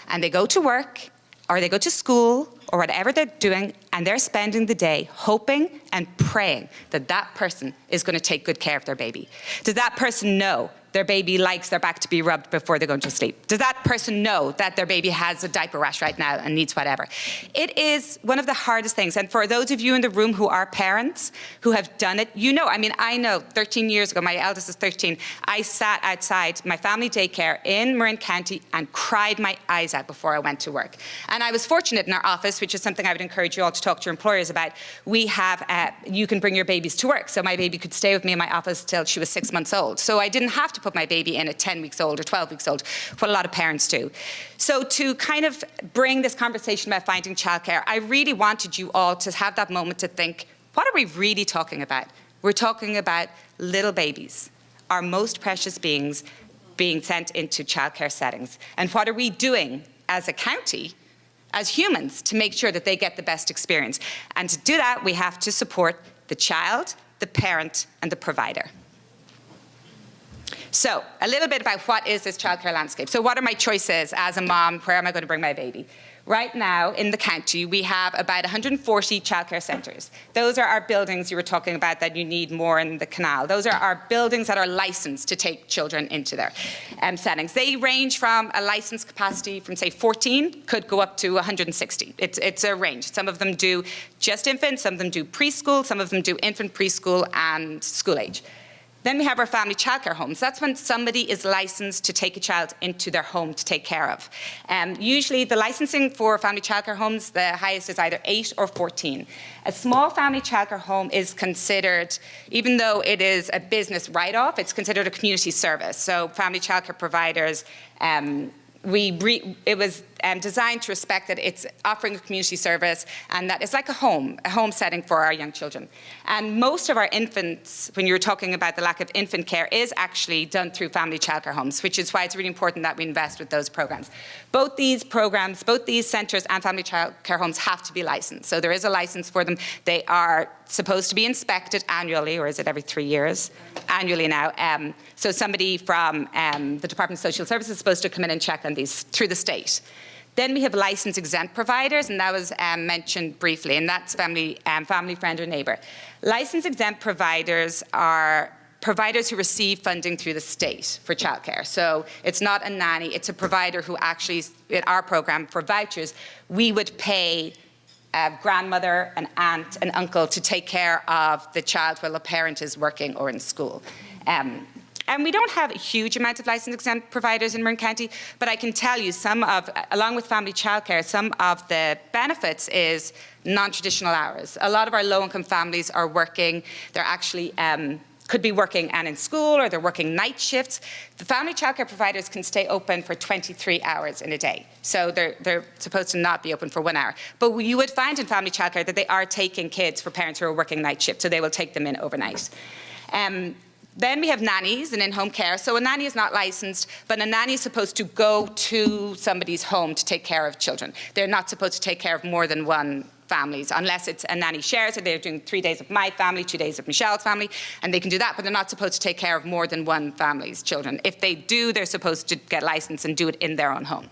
And they go to work or they go to school or whatever they're doing, and they're spending the day hoping and praying that that person is going to take good care of their baby. Does that person know their baby likes their back to be rubbed before they're going to sleep? Does that person know that their baby has a diaper rash right now and needs whatever? It is one of the hardest things. And for those of you in the room who are parents, who have done it, I know 13 years ago, my eldest is 13, I sat outside my family daycare in Marin County and cried my eyes out before I went to work. And I was fortunate in our office, which is something I would encourage you all to talk to your employers about. We have, you can bring your babies to work. So my baby could stay with me in my office till she was 6 months old. So I didn't have to put my baby in at 10 weeks old or 12 weeks old, what a lot of parents do. So to kind of bring this conversation about finding childcare, I really wanted you all to have that moment to think, what are we really talking about? We're talking about little babies, our most precious beings being sent into childcare settings. And what are we doing as a county, as humans, to make sure that they get the best experience? And to do that, we have to support the child, the parent, and the provider. So a little bit about what is this childcare landscape. So what are my choices as a mom? Where am I going to bring my baby? Right now in the county, we have about 140 childcare centres. Those are our buildings you were talking about that you need more in the canal. Those are our buildings that are licensed to take children into their settings. They range from a licensed capacity from, say, 14, could go up to 160. It's a range. Some of them do just infants, some of them do preschool, some of them do infant preschool and school age. Then we have our family childcare homes. That's when somebody is licensed to take a child into their home to take care of. Usually the licensing for family childcare homes, the highest is either 8 or 14. A small family childcare home is considered, even though it is a business write-off, it's considered a community service. So family childcare providers, it was designed to respect that it's offering a community service and that it's like a home setting for our young children. And most of our infants, when you're talking about the lack of infant care, is actually done through family childcare homes, which is why it's really important that we invest with those programs. Both these programs, both these centres and family childcare homes have to be licensed. So there is a license for them. They are supposed to be inspected annually, or is it every 3 years? Annually now. So somebody from the Department of Social Services is supposed to come in and check on these through the state. Then we have license exempt providers, and that was mentioned briefly, and that's family friend or neighbour. License exempt providers are providers who receive funding through the state for childcare. So it's not a nanny, it's a provider who actually, in our program for vouchers, we would pay a grandmother, an aunt, an uncle to take care of the child while the parent is working or in school. And we don't have a huge amount of license exempt providers in Marin County, but I can tell you along with family childcare, some of the benefits is non-traditional hours. A lot of our low-income families are working, they're actually could be working and in school, or they're working night shifts. The family childcare providers can stay open for 23 hours in a day. So they're supposed to not be open for 1 hour. But you would find in family childcare that they are taking kids for parents who are working night shifts, so they will take them in overnight. Then we have nannies and in-home care. So a nanny is not licensed, but a nanny is supposed to go to somebody's home to take care of children. They're not supposed to take care of more than one families, unless it's a nanny shares, so they're doing 3 days of my family, 2 days of Michele's family, and they can do that, but they're not supposed to take care of more than one family's children. If they do, they're supposed to get licensed and do it in their own home.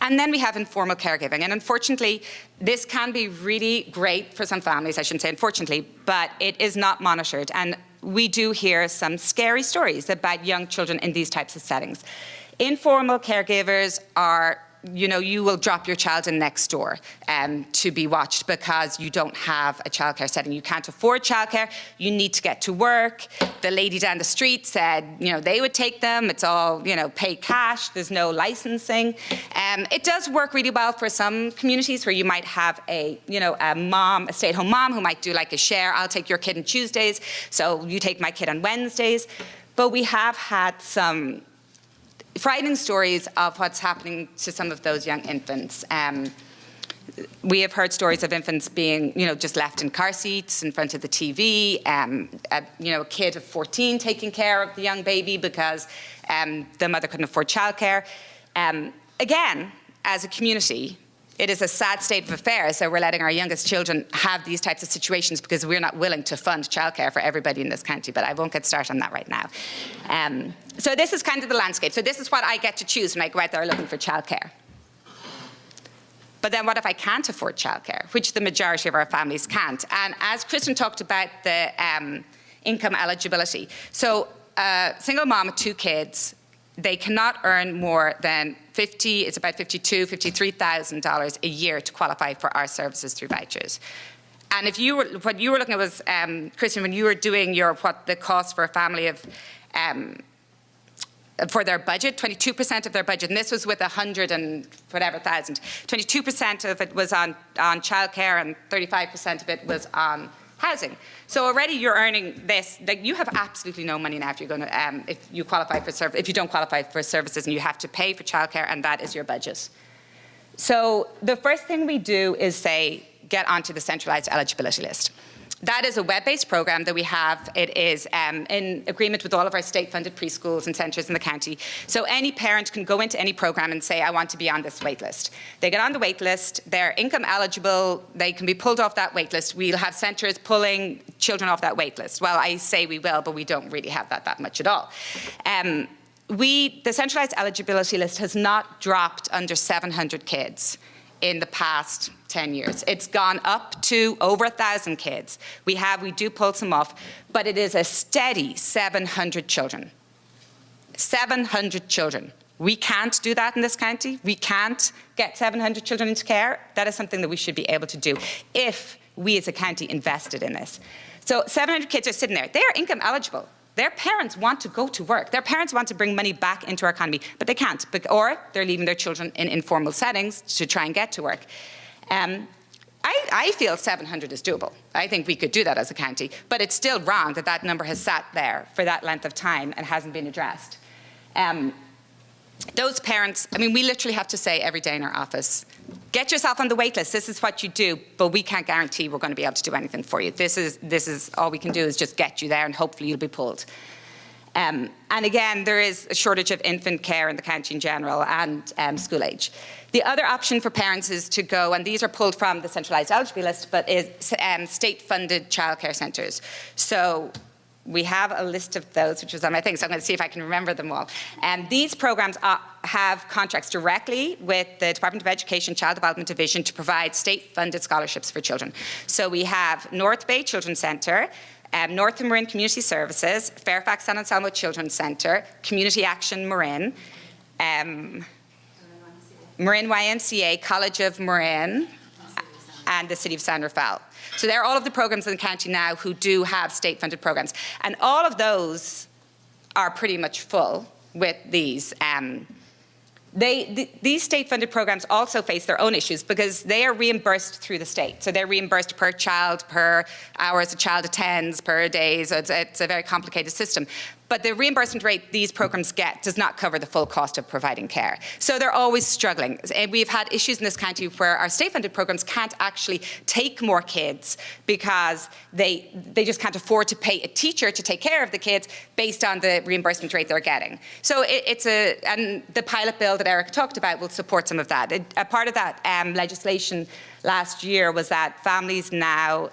And then we have informal caregiving. And unfortunately, this can be really great for some families, I shouldn't say unfortunately, but it is not monitored. And we do hear some scary stories about young children in these types of settings. Informal caregivers are, you will drop your child in next door to be watched because you don't have a childcare setting. You can't afford childcare. You need to get to work. The lady down the street said, they would take them. It's all, pay cash. There's no licensing. It does work really well for some communities where you might have a stay-at-home mom who might do like a share. I'll take your kid on Tuesdays, so you take my kid on Wednesdays. But we have had some frightening stories of what's happening to some of those young infants. We have heard stories of infants being, just left in car seats in front of the TV. A kid of 14 taking care of the young baby because the mother couldn't afford childcare. Again, as a community, it is a sad state of affairs that we're letting our youngest children have these types of situations because we're not willing to fund childcare for everybody in this county, but I won't get started on that right now. So this is kind of the landscape. So this is what I get to choose when I go out there looking for childcare. But then what if I can't afford childcare, which the majority of our families can't? And as Kristin talked about the income eligibility. So a single mom with 2 kids, they cannot earn more than it's about $52,000, $53,000 a year to qualify for our services through vouchers. And what you were looking at was, Kristin, when you were doing what the cost for a family of, for their budget, 22% of their budget, and this was with 100 and whatever thousand, 22% of it was on childcare and 35% of it was on housing. So already you're earning this, like you have absolutely no money now if you're going to, if you don't qualify for services and you have to pay for childcare and that is your budget. So the first thing we do is say, get onto the centralized eligibility list. That is a web-based program that we have. It is in agreement with all of our state-funded preschools and centres in the county. So any parent can go into any program and say, I want to be on this wait list. They get on the wait list, they're income eligible, they can be pulled off that wait list. We'll have centres pulling children off that wait list. Well, I say we will, but we don't really have that much at all. The centralised eligibility list has not dropped under 700 kids in the past 10 years. It's gone up to over 1,000 kids. We do pull some off, but it is a steady 700 children. 700 children. We can't do that in this county. We can't get 700 children into care. That is something that we should be able to do if we as a county invested in this. So 700 kids are sitting there. They are income eligible. Their parents want to go to work. Their parents want to bring money back into our economy, but they can't, or they're leaving their children in informal settings to try and get to work. I feel 700 is doable. I think we could do that as a county, but it's still wrong that that number has sat there for that length of time and hasn't been addressed. Those parents, we literally have to say every day in our office, get yourself on the wait list. This is what you do, but we can't guarantee we're going to be able to do anything for you. This is all we can do is just get you there and hopefully you'll be pulled. And again, there is a shortage of infant care in the county in general and school age. The other option for parents is to go, and these are pulled from the centralised eligibility list, but is state-funded childcare centres. So we have a list of those, which was on my thing, so I'm going to see if I can remember them all. These programs have contracts directly with the Department of Education Child Development Division to provide state-funded scholarships for children. So we have North Bay Children's Centre, North and Marin Community Services, Fairfax San Anselmo Children's Centre, Community Action Marin, Marin YMCA, College of Marin, and the City of San Rafael. So they're all of the programs in the county now who do have state-funded programs. And all of those are pretty much full with these. These state-funded programs also face their own issues because they are reimbursed through the state. So they're reimbursed per child, per hours a child attends, per day. So it's a very complicated system. But the reimbursement rate these programs get does not cover the full cost of providing care. So they're always struggling. And we've had issues in this county where our state-funded programs can't actually take more kids because they just can't afford to pay a teacher to take care of the kids based on the reimbursement rate they're getting. So and the pilot bill that Erika talked about will support some of that. A part of that legislation last year was that families now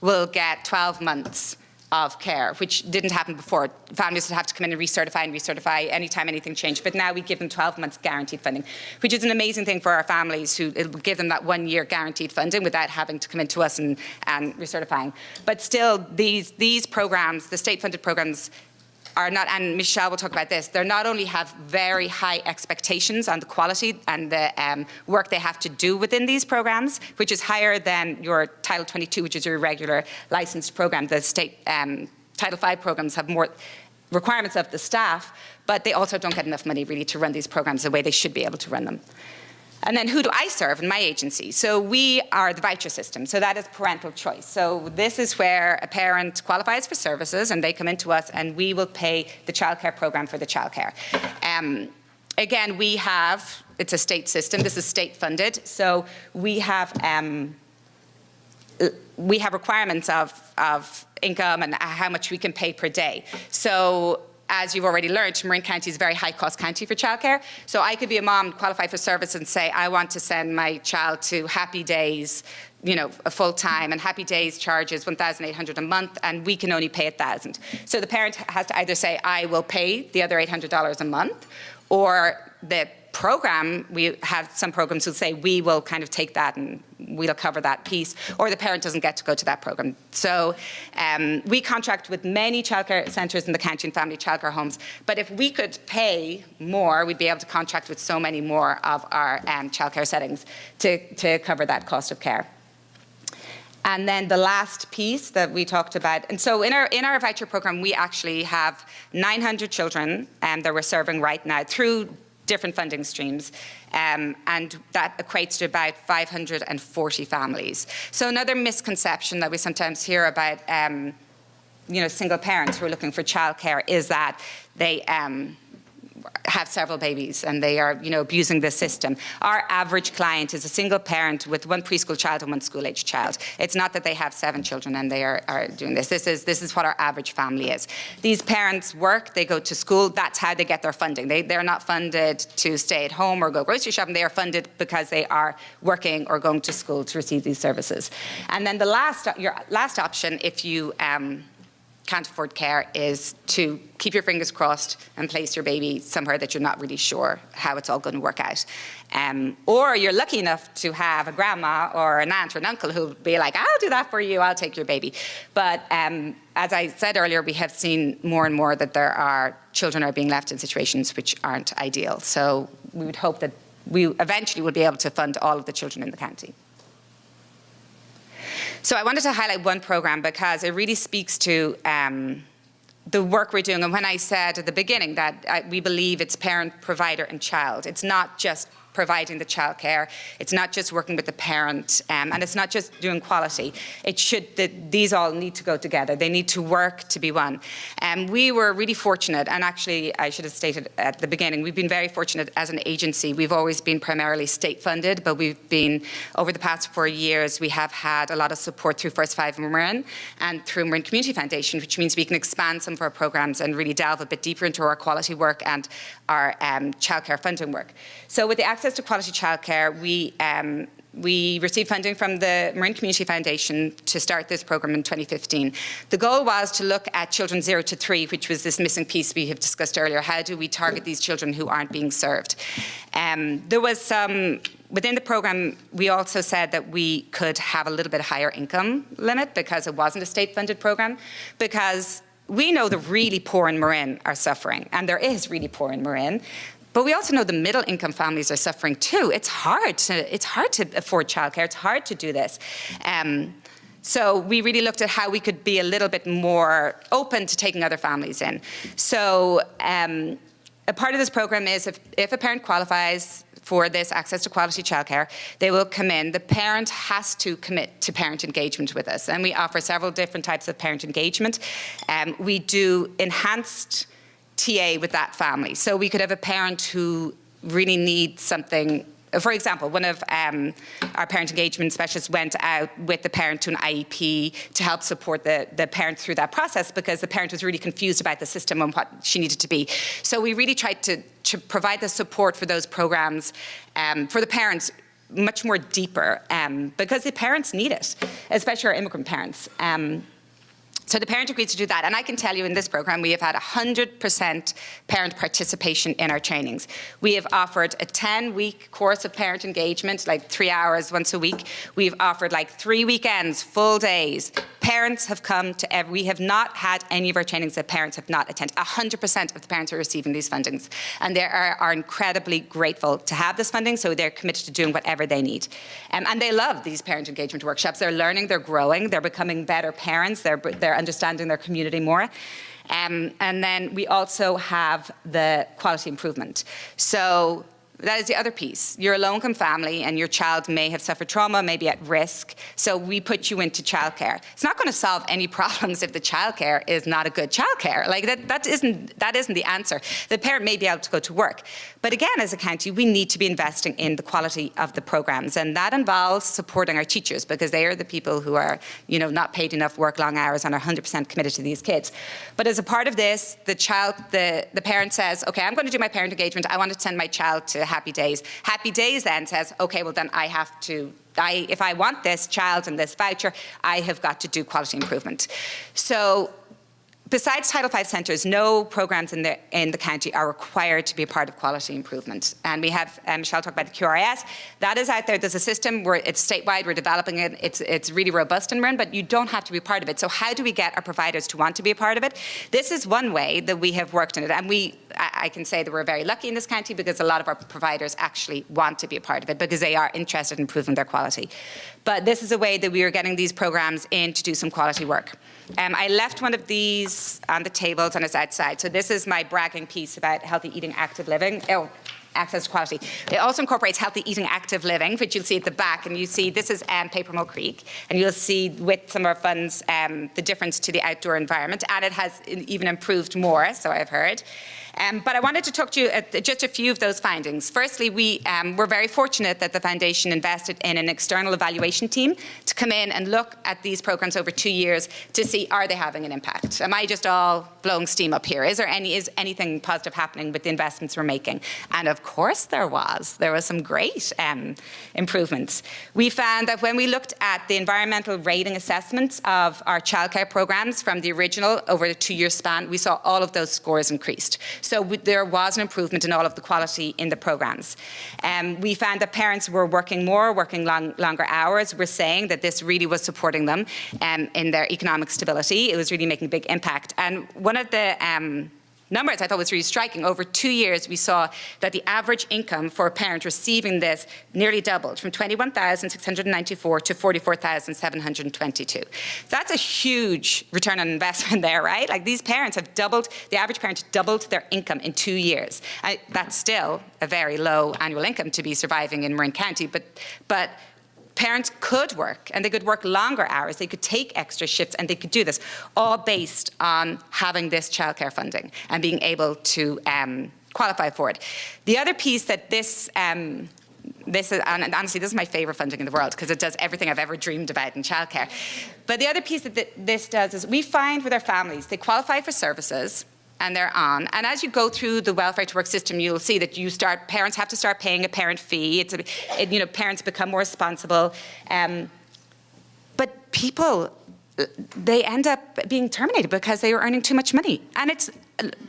will get 12 months of care, which didn't happen before. Families would have to come in and recertify anytime anything changed. But now we give them 12 months guaranteed funding, which is an amazing thing for our families, who it will give them that 1 year guaranteed funding without having to come into us and recertifying. But still, these programs, the state-funded programs, are not, and Michele will talk about this, they not only have very high expectations on the quality and the work they have to do within these programs, which is higher than your Title 22, which is your regular licensed program. The state Title V programs have more requirements of the staff, but they also don't get enough money really to run these programs the way they should be able to run them. And then who do I serve in my agency? So we are the voucher system. So that is Parental Choice. So this is where a parent qualifies for services and they come into us and we will pay the childcare program for the childcare. Again, it's a state system. This is state funded. So we have requirements of income and how much we can pay per day. So as you've already learned, Marin County is a very high-cost county for childcare. So I could be a mom, qualify for service, and say, I want to send my child to Happy Days, a full-time, and Happy Days charges $1,800 a month, and we can only pay $1,000. So the parent has to either say, I will pay the other $800 a month, or the program, we have some programs who say, we will kind of take that and we'll cover that piece, or the parent doesn't get to go to that program. So we contract with many childcare centres in the county and family childcare homes, but if we could pay more, we'd be able to contract with so many more of our childcare settings to cover that cost of care. And then the last piece that we talked about, and so in our voucher program, we actually have 900 children that we're serving right now through different funding streams, and that equates to about 540 families. So another misconception that we sometimes hear about single parents who are looking for childcare is that they have several babies and they are abusing the system. Our average client is a single parent with one preschool child and one school-age child. It's not that they have 7 children and they are doing this. This is what our average family is. These parents work, they go to school, that's how they get their funding. They're not funded to stay at home or go grocery shopping, they are funded because they are working or going to school to receive these services. And then your last option, if you can't afford care, is to keep your fingers crossed and place your baby somewhere that you're not really sure how it's all going to work out. Or you're lucky enough to have a grandma or an aunt or an uncle who'll be like, I'll do that for you, I'll take your baby. But as I said earlier, we have seen more and more that there are children are being left in situations which aren't ideal. So we would hope that we eventually will be able to fund all of the children in the county. So I wanted to highlight one program because it really speaks to the work we're doing. And when I said at the beginning that we believe it's parent, provider, and child, it's not just providing the childcare, it's not just working with the parent, and it's not just doing quality. These all need to go together. They need to work to be one. We were really fortunate, and actually I should have stated at the beginning, we've been very fortunate as an agency. We've always been primarily state funded, but we've been, over the past 4 years, we have had a lot of support through First 5 Marin and through Marin Community Foundation, which means we can expand some of our programs and really delve a bit deeper into our quality work and our childcare funding work. So with the Access to Quality Childcare, we received funding from the Marin Community Foundation to start this program in 2015. The goal was to look at children 0 to 3, which was this missing piece we have discussed earlier. How do we target these children who aren't being served? There was within the program, we also said that we could have a little bit higher income limit because it wasn't a state-funded program, because we know the really poor in Marin are suffering, and there is really poor in Marin. But we also know the middle income families are suffering too. It's hard to afford childcare. It's hard to do this. So we really looked at how we could be a little bit more open to taking other families in. So a part of this program is if a parent qualifies for this Access to Quality Childcare, they will come in. The parent has to commit to parent engagement with us. And we offer several different types of parent engagement. We do enhanced TA with that family. So we could have a parent who really needs something. For example, one of our parent engagement specialists went out with the parent to an IEP to help support the parent through that process because the parent was really confused about the system and what she needed to be. So we really tried to provide the support for those programs for the parents much more deeper because the parents need it, especially our immigrant parents. So the parent agrees to do that. And I can tell you in this program, we have had 100% parent participation in our trainings. We have offered a 10-week course of parent engagement, like 3 hours once a week. We've offered like 3 weekends, full days. Parents have come to we have not had any of our trainings that parents have not attended. 100% of the parents are receiving these fundings. And they are incredibly grateful to have this funding, so they're committed to doing whatever they need. And they love these parent engagement workshops. They're learning, they're growing, they're becoming better parents, they're understanding their community more. And then we also have the quality improvement. So that is the other piece. You're a low-income family and your child may have suffered trauma, may be at risk. So we put you into childcare. It's not going to solve any problems if the childcare is not a good childcare. Like that isn't the answer. The parent may be able to go to work. But again, as a county, we need to be investing in the quality of the programs. And that involves supporting our teachers because they are the people who are, not paid enough, work long hours and are 100% committed to these kids. But as a part of this, the parent says, okay, I'm going to do my parent engagement. I want to send my child to Happy Days. Happy Days then says, okay, well then if I want this child and this voucher, I have got to do quality improvement. So besides Title V centres, no programs in the county are required to be a part of quality improvement. And we have, Michele talked about the QRIS. That is out there. There's a system where it's statewide. We're developing it. It's really robust in Marin, but you don't have to be part of it. So how do we get our providers to want to be a part of it? This is one way that we have worked in it. And I can say that we're very lucky in this county because a lot of our providers actually want to be a part of it because they are interested in improving their quality. But this is a way that we are getting these programs in to do some quality work. I left one of these on the tables and it's outside. So this is my bragging piece about healthy eating, active living. Oh, access to quality. It also incorporates healthy eating, active living, which you'll see at the back. And you see this is Paper Mill Creek. And you'll see with some of our funds the difference to the outdoor environment. And it has even improved more, so I've heard. But I wanted to talk to you just a few of those findings. Firstly, we're very fortunate that the Foundation invested in an external evaluation team to come in and look at these programs over 2 years to see, are they having an impact? Am I just all blowing steam up here? Is anything positive happening with the investments we're making? And of course there was. There was some great improvements. We found that when we looked at the environmental rating assessments of our childcare programs from the original over the 2-year span, we saw all of those scores increased. So there was an improvement in all of the quality in the programs. We found that parents were working more, working longer hours. We're saying that this really was supporting them in their economic stability. It was really making a big impact. And one of the numbers I thought was really striking. Over 2 years, we saw that the average income for a parent receiving this nearly doubled from $21,694 to $44,722. That's a huge return on investment there, right? Like these parents have doubled, the average parent doubled their income in 2 years. That's still a very low annual income to be surviving in Marin County, but parents could work, and they could work longer hours. They could take extra shifts, and they could do this, all based on having this childcare funding and being able to qualify for it. The other piece that this is, and honestly, this is my favorite funding in the world because it does everything I've ever dreamed about in childcare. But the other piece that this does is we find with our families, they qualify for services, and they're on. And as you go through the welfare to work system, you'll see that parents have to start paying a parent fee. Parents become more responsible. But people, they end up being terminated because they were earning too much money. And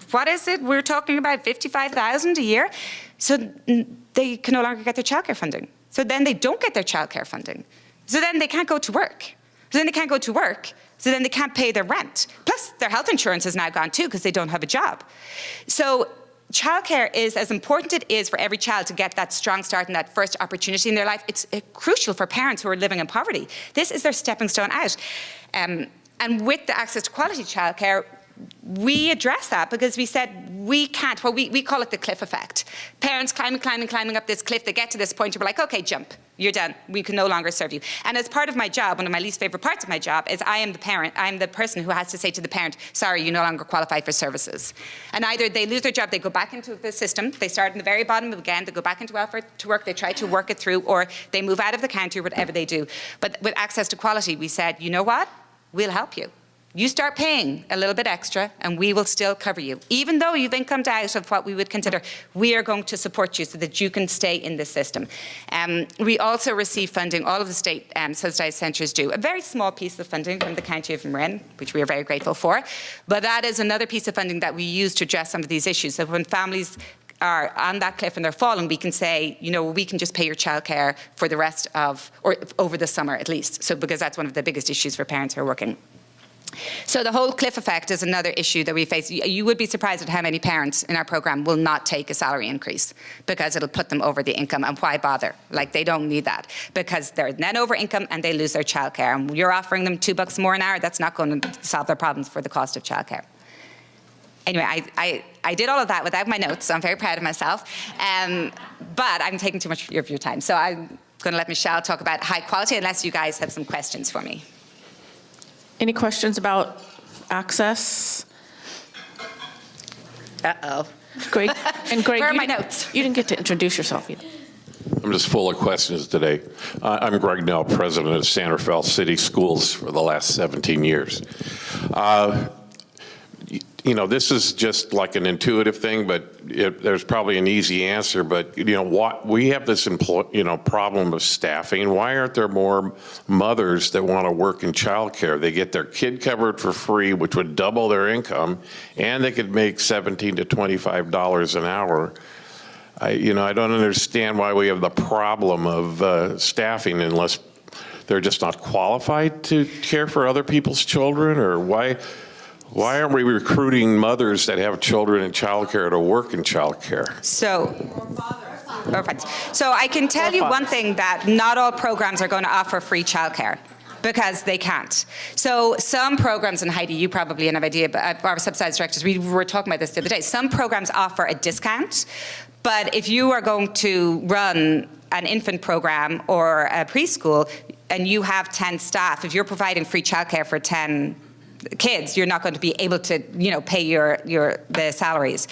what is it? We're talking about $55,000 a year. So they can no longer get their childcare funding. So then they don't get their childcare funding. So then they can't go to work. So then they can't pay their rent. Plus, their health insurance is now gone too because they don't have a job. So childcare is, as important it is for every child to get that strong start and that first opportunity in their life, it's crucial for parents who are living in poverty. This is their stepping stone out. And with the access to quality childcare, we address that because we said we can't, we call it the cliff effect. Parents climbing up this cliff, they get to this point where we're like, okay, jump. You're done. We can no longer serve you. And as part of my job, one of my least favorite parts of my job is I am the parent. I'm the person who has to say to the parent, sorry, you no longer qualify for services. And either they lose their job, they go back into the system, they start in the very bottom again, they go back into welfare to work, they try to work it through, or they move out of the county or whatever they do. But with access to quality, we said, you know what? We'll help you. You start paying a little bit extra and we will still cover you. Even though you've incomed out of what we would consider, we are going to support you so that you can stay in the system. We also receive funding, all of the state subsidized centres do, a very small piece of funding from the County of Marin, which we are very grateful for. But that is another piece of funding that we use to address some of these issues. So when families are on that cliff and they're falling, we can say, you know, we can just pay your childcare for the rest of, or over the summer at least. So because that's one of the biggest issues for parents who are working. So the whole cliff effect is another issue that we face. You would be surprised at how many parents in our program will not take a salary increase because it'll put them over the income, and why bother? Like, they don't need that because they're then over income and they lose their childcare. And you're offering them $2 more an hour, that's not going to solve their problems for the cost of childcare. Anyway, I did all of that without my notes, so I'm very proud of myself. But I'm taking too much of your time. So I'm going to let Michele talk about high quality unless you guys have some questions for me. Any questions about access? Uh-oh. Greg, and Greg, Where are my notes? You didn't get to introduce yourself either. I'm just full of questions today. I'm Greg Nell, president of Santa Fe City Schools for the last 17 years. You know, this is just like an intuitive thing, but there's probably an easy answer. But, you know, we have this problem of staffing. Why aren't there more mothers that want to work in childcare? They get their kid covered for free, which would double their income, and they could make $17 to $25 an hour. I don't understand why we have the problem of staffing unless they're just not qualified to care for other people's children, or why aren't we recruiting mothers that have children in childcare to work in childcare? So I can tell you one thing, that not all programs are going to offer free childcare because they can't. So some programs, and Heidi, you probably have an idea, but our subsidized directors, we were talking about this the other day, some programs offer a discount, but if you are going to run an infant program or a preschool and you have 10 staff, if you're providing free childcare for 10 kids, you're not going to be able to, pay the salaries.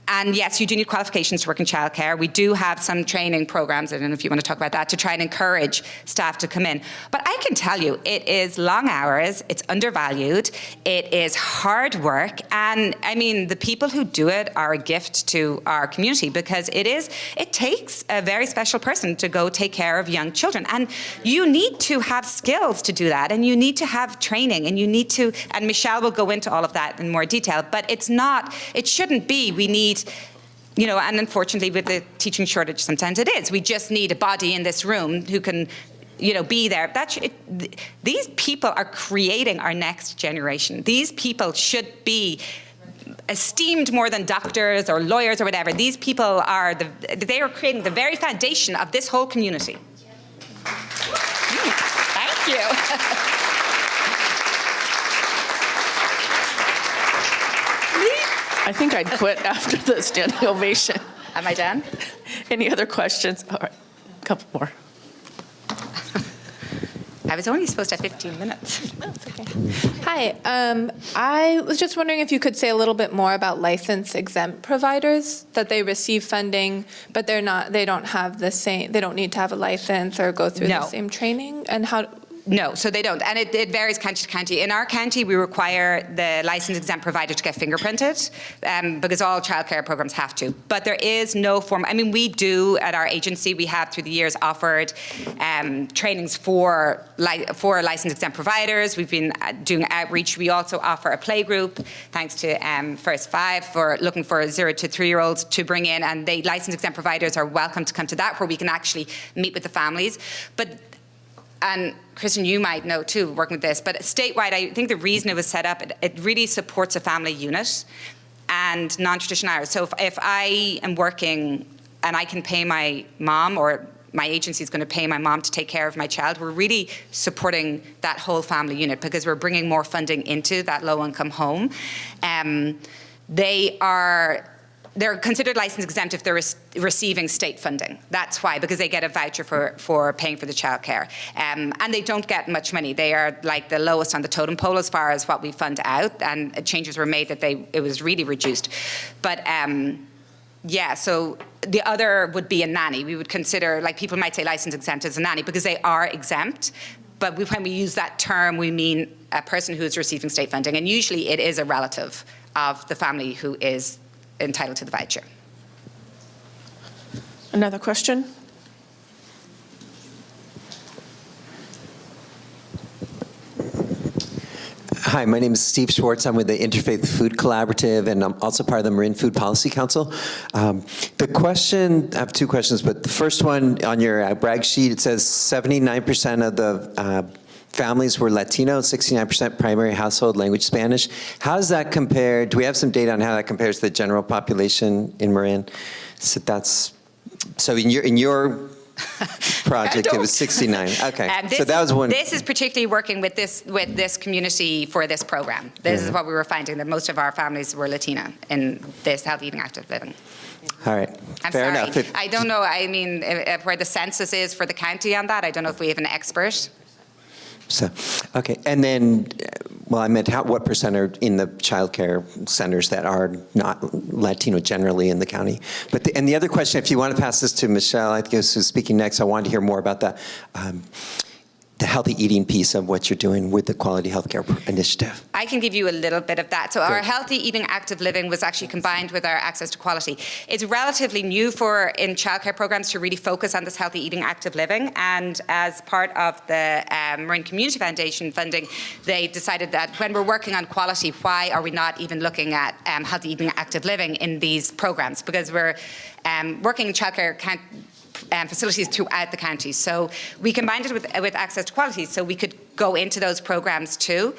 And yes, you do need qualifications to work in childcare. We do have some training programs, I don't know if you want to talk about that, to try and encourage staff to come in. But I can tell you, it is long hours, it's undervalued, it is hard work, and I mean, the people who do it are a gift to our community because it takes a very special person to go take care of young children. And you need to have skills to do that, and you need to have training, and you need to, and Michele will go into all of that in more detail, but it shouldn't be, we need, and unfortunately with the teaching shortage, sometimes it is. We just need a body in this room who can, be there. These people are creating our next generation. These people should be esteemed more than doctors or lawyers or whatever. These people they are creating the very foundation of this whole community. Thank you. I think I'd quit after the standing ovation. Am I done? Any other questions? All right, a couple more. I was only supposed to have 15 minutes. Hi, I was just wondering if you could say a little bit more about license-exempt providers, that they receive funding, but they don't need to have a license or go through the same training, and how? No, so they don't. And it varies county to county. In our county, we require the license-exempt provider to get fingerprinted because all childcare programs have to. But there is no form. I mean, we do at our agency, we have through the years offered trainings for license-exempt providers. We've been doing outreach. We also offer a play group, thanks to First Five, for looking for 0 to 3-year-olds to bring in. And the license-exempt providers are welcome to come to that, where we can actually meet with the families. And Kristin, you might know too, working with this, but statewide, I think the reason it was set up, it really supports a family unit and non-traditional hours. So if I am working and I can pay my mom, or my agency is going to pay my mom to take care of my child, we're really supporting that whole family unit because we're bringing more funding into that low-income home. They're considered license exempt if they're receiving state funding. That's why, because they get a voucher for paying for the childcare. And they don't get much money. They are like the lowest on the totem pole as far as what we fund out, and changes were made that it was really reduced. But so the other would be a nanny. We would consider, like, people might say license exempt as a nanny because they are exempt, but when we use that term, we mean a person who is receiving state funding, and usually it is a relative of the family who is entitled to the voucher. Another question? Hi, my name is Steve Schwartz. I'm with the Interfaith Food Collaborative, and I'm also part of the Marin Food Policy Council. The question, I have two questions, but the first one, on your brag sheet, it says 79% of the families were Latino, 69% primary household language Spanish. How does that compare? Do we have some data on how that compares to the general population in Marin? So in your project, it was 69. Okay, so that was one. This is particularly working with this community for this program. This is what we were finding, that most of our families were Latina in this healthy eating, active living. All right, fair enough. I don't know, I mean, where the census is for the county on that, I don't know if we have an expert. So, okay, and then, well, I meant what percent are in the childcare centers that are not Latino generally in the county? But and the other question, if you want to pass this to Michele, I guess who's speaking next, I wanted to hear more about the healthy eating piece of what you're doing with the Quality Healthcare Initiative. I can give you a little bit of that. So our healthy eating, active living was actually combined with our access to quality. It's relatively new in childcare programs to really focus on this healthy eating, active living. And as part of the Marin Community Foundation funding, they decided that when we're working on quality, why are we not even looking at healthy eating, active living in these programs? Because we're working in childcare facilities throughout the county. So we combined it with access to quality so we could go into those programs too.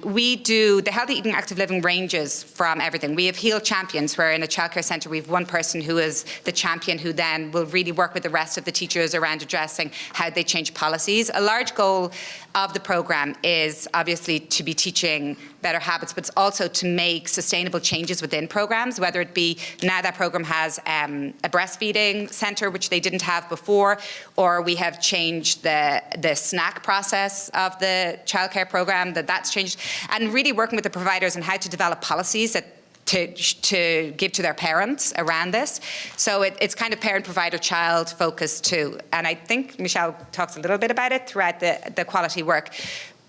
We do, the healthy eating, active living ranges from everything. We have Heal Champions, where in a childcare centre we have one person who is the champion who then will really work with the rest of the teachers around addressing how they change policies. A large goal of the program is obviously to be teaching better habits, but it's also to make sustainable changes within programs, whether it be now that program has a breastfeeding centre, which they didn't have before, or we have changed the snack process of the childcare program, that's changed, and really working with the providers on how to develop policies to give to their parents around this. So it's kind of parent, provider, child focused too. And I think Michele talks a little bit about it throughout the quality work.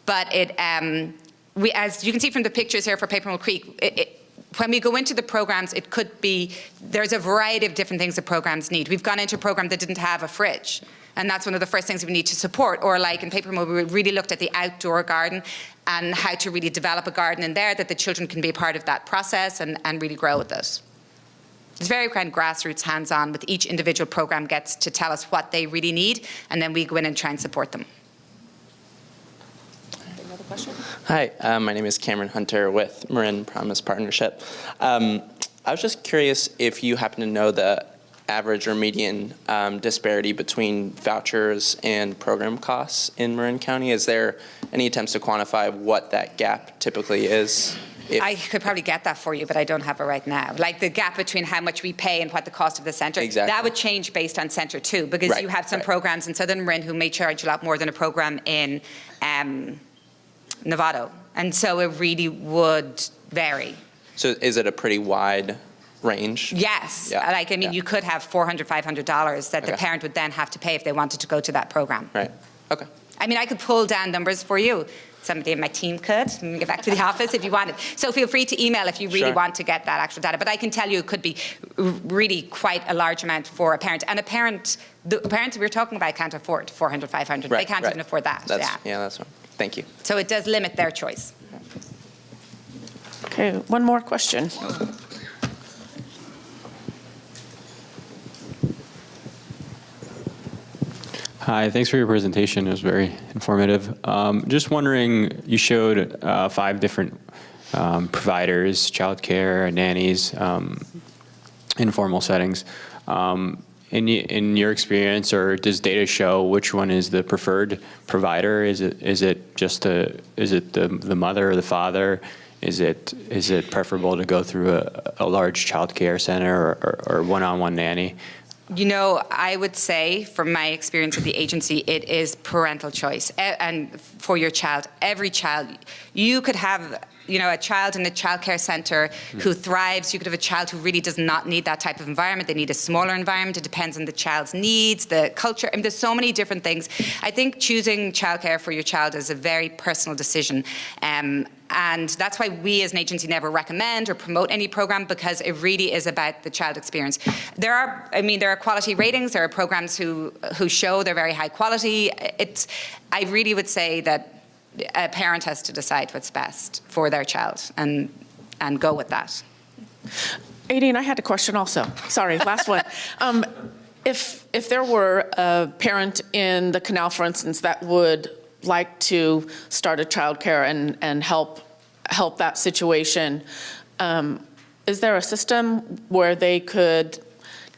But as you can see from the pictures here for Paper Mill Creek, when we go into the programs, it could be, there's a variety of different things that programs need. We've gone into a program that didn't have a fridge, and that's one of the first things we need to support. Or like in Paper Mill, we really looked at the outdoor garden and how to really develop a garden in there that the children can be a part of that process and really grow with this. It's very kind of grassroots, hands-on, with each individual program gets to tell us what they really need, and then we go in and try and support them. Another question? Hi, my name is Cameron Hunter with Marin Promise Partnership. I was just curious if you happen to know the average or median disparity between vouchers and program costs in Marin County. Is there any attempts to quantify what that gap typically is? I could probably get that for you, but I don't have it right now. Like the gap between how much we pay and what the cost of the centre. Exactly. That would change based on centre too, because you have some programs in Southern Marin who may charge a lot more than a program in Novato. And so it really would vary. So is it a pretty wide range? Yes. Yeah. Like, I mean, you could have $400, $500 that the parent would then have to pay if they wanted to go to that program. Right. Okay. I mean, I could pull down numbers for you. Somebody in my team could. Let me get back to the office if you wanted. So feel free to email if you really want to get that actual data. But I can tell you it could be really quite a large amount for a parent. And the parent we're talking about can't afford $400, $500. They can't even afford that. That's right. Thank you. So it does limit their choice. Okay, one more question. Hi, thanks for your presentation. It was very informative. Just wondering, you showed 5 different providers, childcare, nannies, informal settings. In your experience, or does data show which one is the preferred provider? Is it just the mother or the father? Is it preferable to go through a large childcare center or one-on-one nanny? You know, I would say, from my experience at the agency, it is parental choice. And for your child, every child, you could have a child in a childcare center who thrives. You could have a child who really does not need that type of environment. They need a smaller environment. It depends on the child's needs, the culture. I mean, there's so many different things. I think choosing childcare for your child is a very personal decision. And that's why we as an agency never recommend or promote any program, because it really is about the child experience. There are quality ratings. There are programs who show they're very high quality. I really would say that a parent has to decide what's best for their child and go with that. Aideen, I had a question also. Sorry, last one. If there were a parent in the canal, for instance, that would like to start a childcare and help that situation, is there a system where they could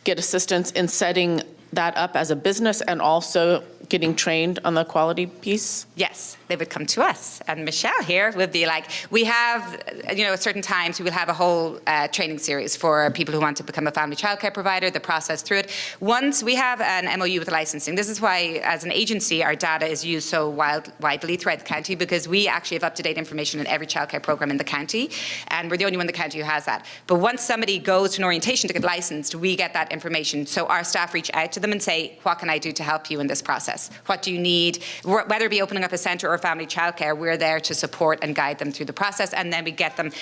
get assistance in setting that up as a business and also getting trained on the quality piece? Yes, they would come to us. And Michele here would be like, we have, at certain times we will have a whole training series for people who want to become a family childcare provider, the process through it. Once we have an MOU with licensing, this is why as an agency our data is used so widely throughout the county, because we actually have up-to-date information in every childcare program in the county, and we're the only one in the county who has that. But once somebody goes to an orientation to get licensed, we get that information. So our staff reach out to them and say, what can I do to help you in this process? What do you need? Whether it be opening up a centre or family childcare, we're there to support and guide them through the process, and then we get them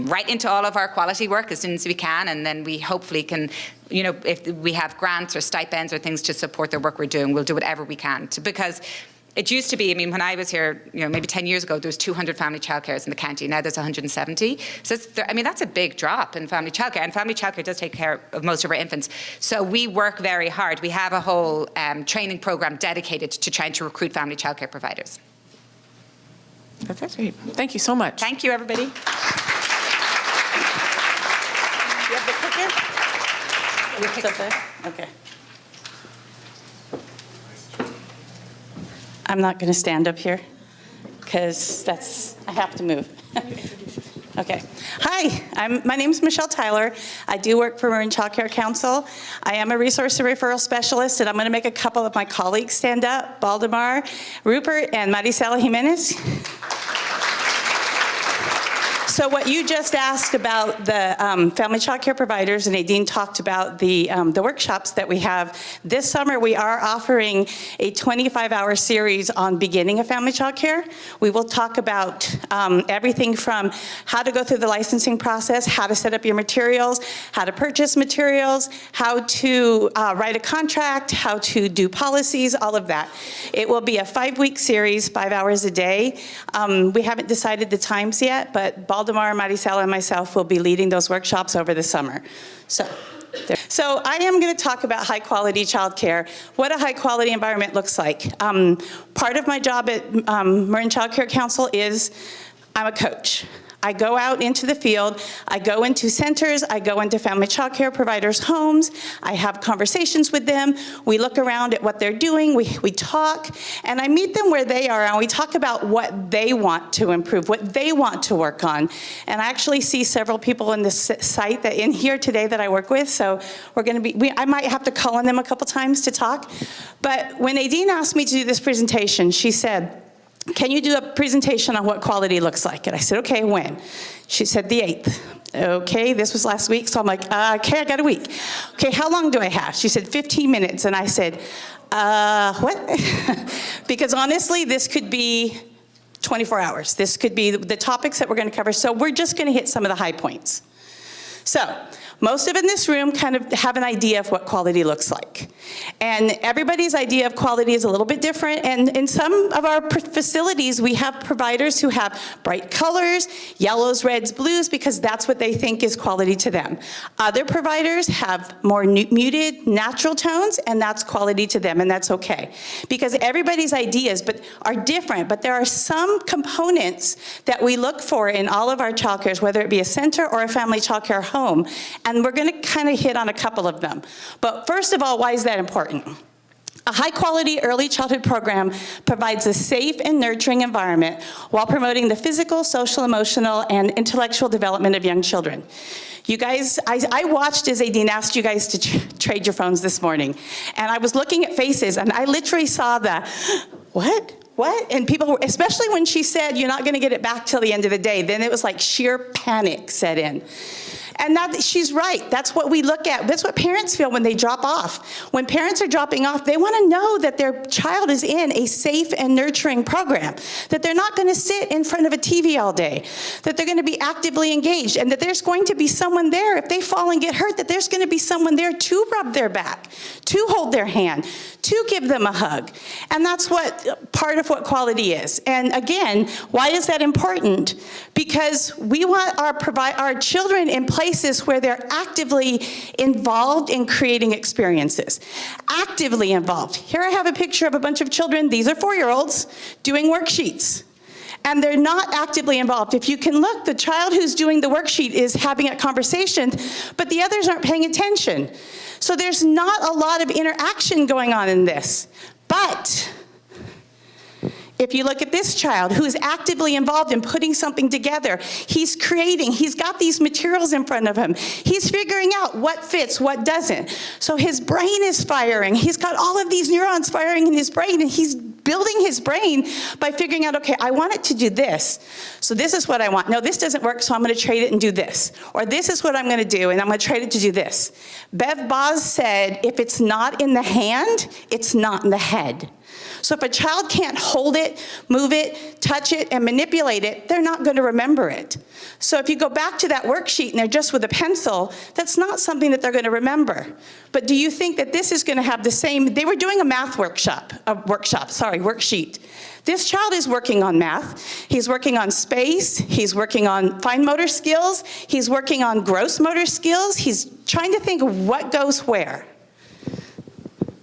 right into all of our quality work as soon as we can, and then we hopefully can, if we have grants or stipends or things to support the work we're doing, we'll do whatever we can because it used to be, when I was here, maybe 10 years ago, there was 200 family childcares in the county. Now there's 170. So that's a big drop in family childcare, and family childcare does take care of most of our infants. So we work very hard. We have a whole training program dedicated to trying to recruit family childcare providers. That's great. Thank you so much. Thank you, everybody. You have the clicker? It's up there? Okay. I'm not going to stand up here because I have to move. Okay. Hi, my name is Michele Tyler. I do work for Marin Childcare Council. I am a resource and referral specialist, and I'm going to make a couple of my colleagues stand up, Valdemar, Rupert, and Maricela Jimenez. So what you just asked about the family child care providers, and Aideen talked about the workshops that we have. This summer we are offering a 25-hour series on beginning of family child care. We will talk about everything from how to go through the licensing process, how to set up your materials, how to purchase materials, how to write a contract, how to do policies, all of that. It will be a 5-week series, 5 hours a day. We haven't decided the times yet, but Valdemar, Maricela, and myself will be leading those workshops over the summer. So I am going to talk about high-quality childcare, what a high-quality environment looks like. Part of my job at Marin Childcare Council is I'm a coach. I go out into the field, I go into centers, I go into family childcare providers' homes, I have conversations with them, we look around at what they're doing, we talk, and I meet them where they are, and we talk about what they want to improve, what they want to work on. And I actually see several people in this site that in here today that I work with, so I might have to call on them a couple times to talk. But when Aideen asked me to do this presentation, she said, can you do a presentation on what quality looks like? And I said, okay, when? She said the 8th. Okay, this was last week, so I'm like, okay, I got a week. Okay, how long do I have? She said 15 minutes, and I said, what? Because honestly, this could be 24 hours. This could be the topics that we're gonna cover, so we're just gonna hit some of the high points. So, most of in this room kind of have an idea of what quality looks like. And everybody's idea of quality is a little bit different. And in some of our facilities, we have providers who have bright colors, yellows, reds, blues, because that's what they think is quality to them. Other providers have more muted, natural tones, and that's quality to them, and that's okay. Because everybody's ideas are different, but there are some components that we look for in all of our childcares, whether it be a center or a family childcare home. And we're going to kind of hit on a couple of them. But first of all, why is that important? A high-quality early childhood program provides a safe and nurturing environment while promoting the physical, social, emotional, and intellectual development of young children. You guys, I watched as Aideen asked you guys to trade your phones this morning, and I was looking at faces, and I literally saw the, what? what? And people were, especially when she said, you're not going to get it back till the end of the day, then it was like sheer panic set in. And that, she's right. That's what we look at. That's what parents feel when they drop off. When parents are dropping off, they want to know that their child is in a safe and nurturing program, that they're not going to sit in front of a TV all day, that they're going to be actively engaged, and that there's going to be someone there. If they fall and get hurt, that there's going to be someone there to rub their back, to hold their hand, to give them a hug. And that's what part of what quality is. And again, why is that important? Because we want our children in places where they're actively involved in creating experiences. Actively involved. Here I have a picture of a bunch of children, these are 4-year-olds, doing worksheets. And they're not actively involved. If you can look, the child who's doing the worksheet is having a conversation, but the others aren't paying attention. So there's not a lot of interaction going on in this. But if you look at this child who is actively involved in putting something together, he's creating, he's got these materials in front of him. He's figuring out what fits, what doesn't. So his brain is firing. He's got all of these neurons firing in his brain, and he's building his brain by figuring out, okay, I want it to do this. So this is what I want. No, this doesn't work, so I'm going to trade it and do this. Or this is what I'm going to do, and I'm going to trade it to do this. Bev Boz said, if it's not in the hand, it's not in the head. So if a child can't hold it, move it, touch it, and manipulate it, they're not going to remember it. So if you go back to that worksheet and they're just with a pencil, that's not something that they're going to remember. But do you think that this is going to have the same? They were doing a math worksheet. This child is working on math. He's working on space. He's working on fine motor skills. He's working on gross motor skills. He's trying to think of what goes where.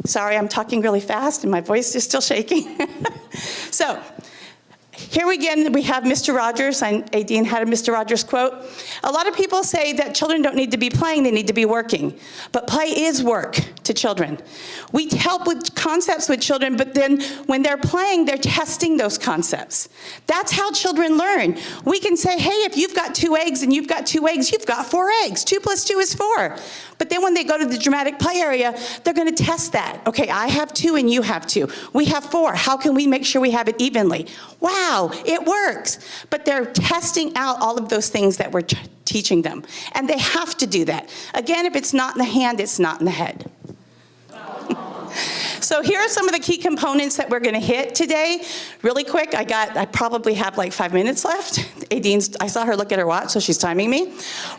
Sorry, I'm talking really fast and my voice is still shaking. So, here again, we have Mr. Rogers, and Aideen had a Mr. Rogers quote. A lot of people say that children don't need to be playing, they need to be working. But play is work to children. We help with concepts with children, but then when they're playing, they're testing those concepts. That's how children learn. We can say, hey, if you've got 2 eggs and you've got 2 eggs, you've got 4 eggs. 2 + 2 is 4. But then when they go to the dramatic play area, they're going to test that. Okay, I have 2 and you have 2. We have 4. How can we make sure we have it evenly? Wow, it works. But they're testing out all of those things that we're teaching them. And they have to do that. Again, if it's not in the hand, it's not in the head. So here are some of the key components that we're going to hit today. Really quick, I probably have like 5 minutes left. Aideen, I saw her look at her watch, so she's timing me.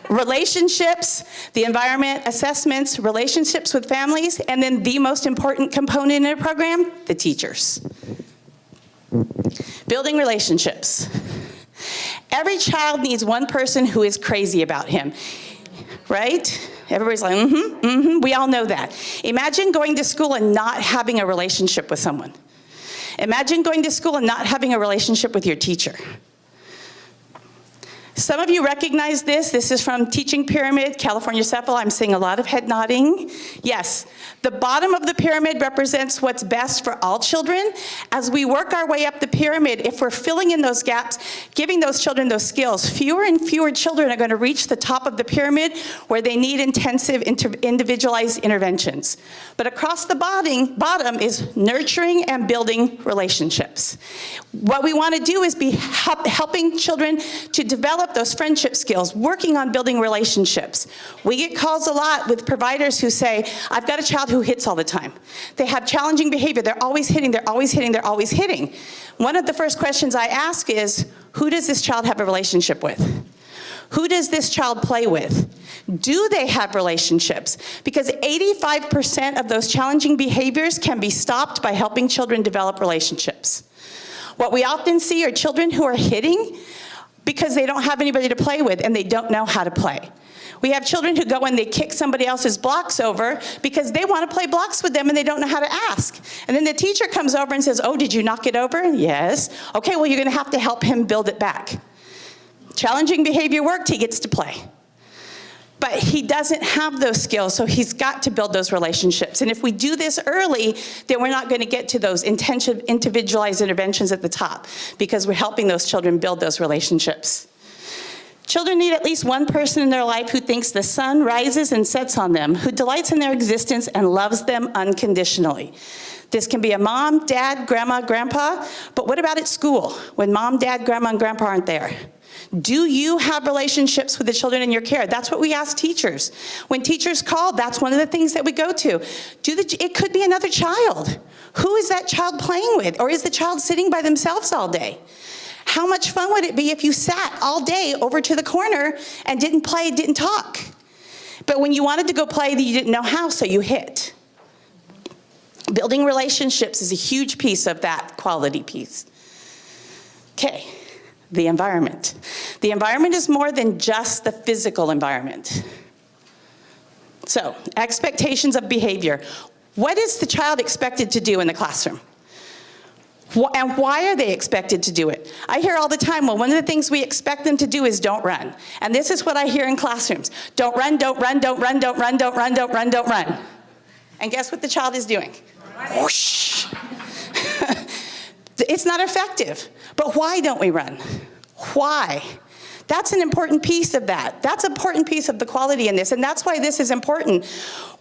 Relationships, the environment, assessments, relationships with families, and then the most important component in a program, the teachers. Building relationships. Every child needs one person who is crazy about him, right? Everybody's like, we all know that. Imagine going to school and not having a relationship with someone. Imagine going to school and not having a relationship with your teacher. Some of you recognize this. This is from Teaching Pyramid, California Cephal. I'm seeing a lot of head nodding. Yes, the bottom of the pyramid represents what's best for all children. As we work our way up the pyramid, if we're filling in those gaps, giving those children those skills, fewer and fewer children are going to reach the top of the pyramid where they need intensive individualized interventions. But across the bottom is nurturing and building relationships. What we want to do is be helping children to develop those friendship skills, working on building relationships. We get calls a lot with providers who say, I've got a child who hits all the time. They have challenging behavior. They're always hitting, they're always hitting, they're always hitting. One of the first questions I ask is, who does this child have a relationship with? Who does this child play with? Do they have relationships? Because 85% of those challenging behaviors can be stopped by helping children develop relationships. What we often see are children who are hitting because they don't have anybody to play with and they don't know how to play. We have children who go and they kick somebody else's blocks over because they want to play blocks with them and they don't know how to ask. And then the teacher comes over and says, oh, did you knock it over? Yes. Okay, well, you're going to help him build it back. Challenging behavior worked, he gets to play. But he doesn't have those skills, so he's got to build those relationships. And if we do this early, then we're not going to get to those intensive, individualized interventions at the top because we're helping those children build those relationships. Children need at least one person in their life who thinks the sun rises and sets on them, who delights in their existence and loves them unconditionally. This can be a mom, dad, grandma, grandpa, but what about at school when mom, dad, grandma, and grandpa aren't there? Do you have relationships with the children in your care? That's what we ask teachers. When teachers call, that's one of the things that we go to. It could be another child. Who is that child playing with? Or is the child sitting by themselves all day? How much fun would it be if you sat all day over to the corner and didn't play, didn't talk? But when you wanted to go play, you didn't know how, so you hit. Building relationships is a huge piece of that quality piece. Okay, the environment. The environment is more than just the physical environment. So, expectations of behavior. What is the child expected to do in the classroom? And why are they expected to do it? I hear all the time, well, one of the things we expect them to do is don't run. And this is what I hear in classrooms. Don't run, don't run, don't run, don't run, don't run, don't run, don't run. And guess what the child is doing? Whoosh. It's not effective. But why don't we run? Why? That's an important piece of that. That's an important piece of the quality in this, and that's why this is important.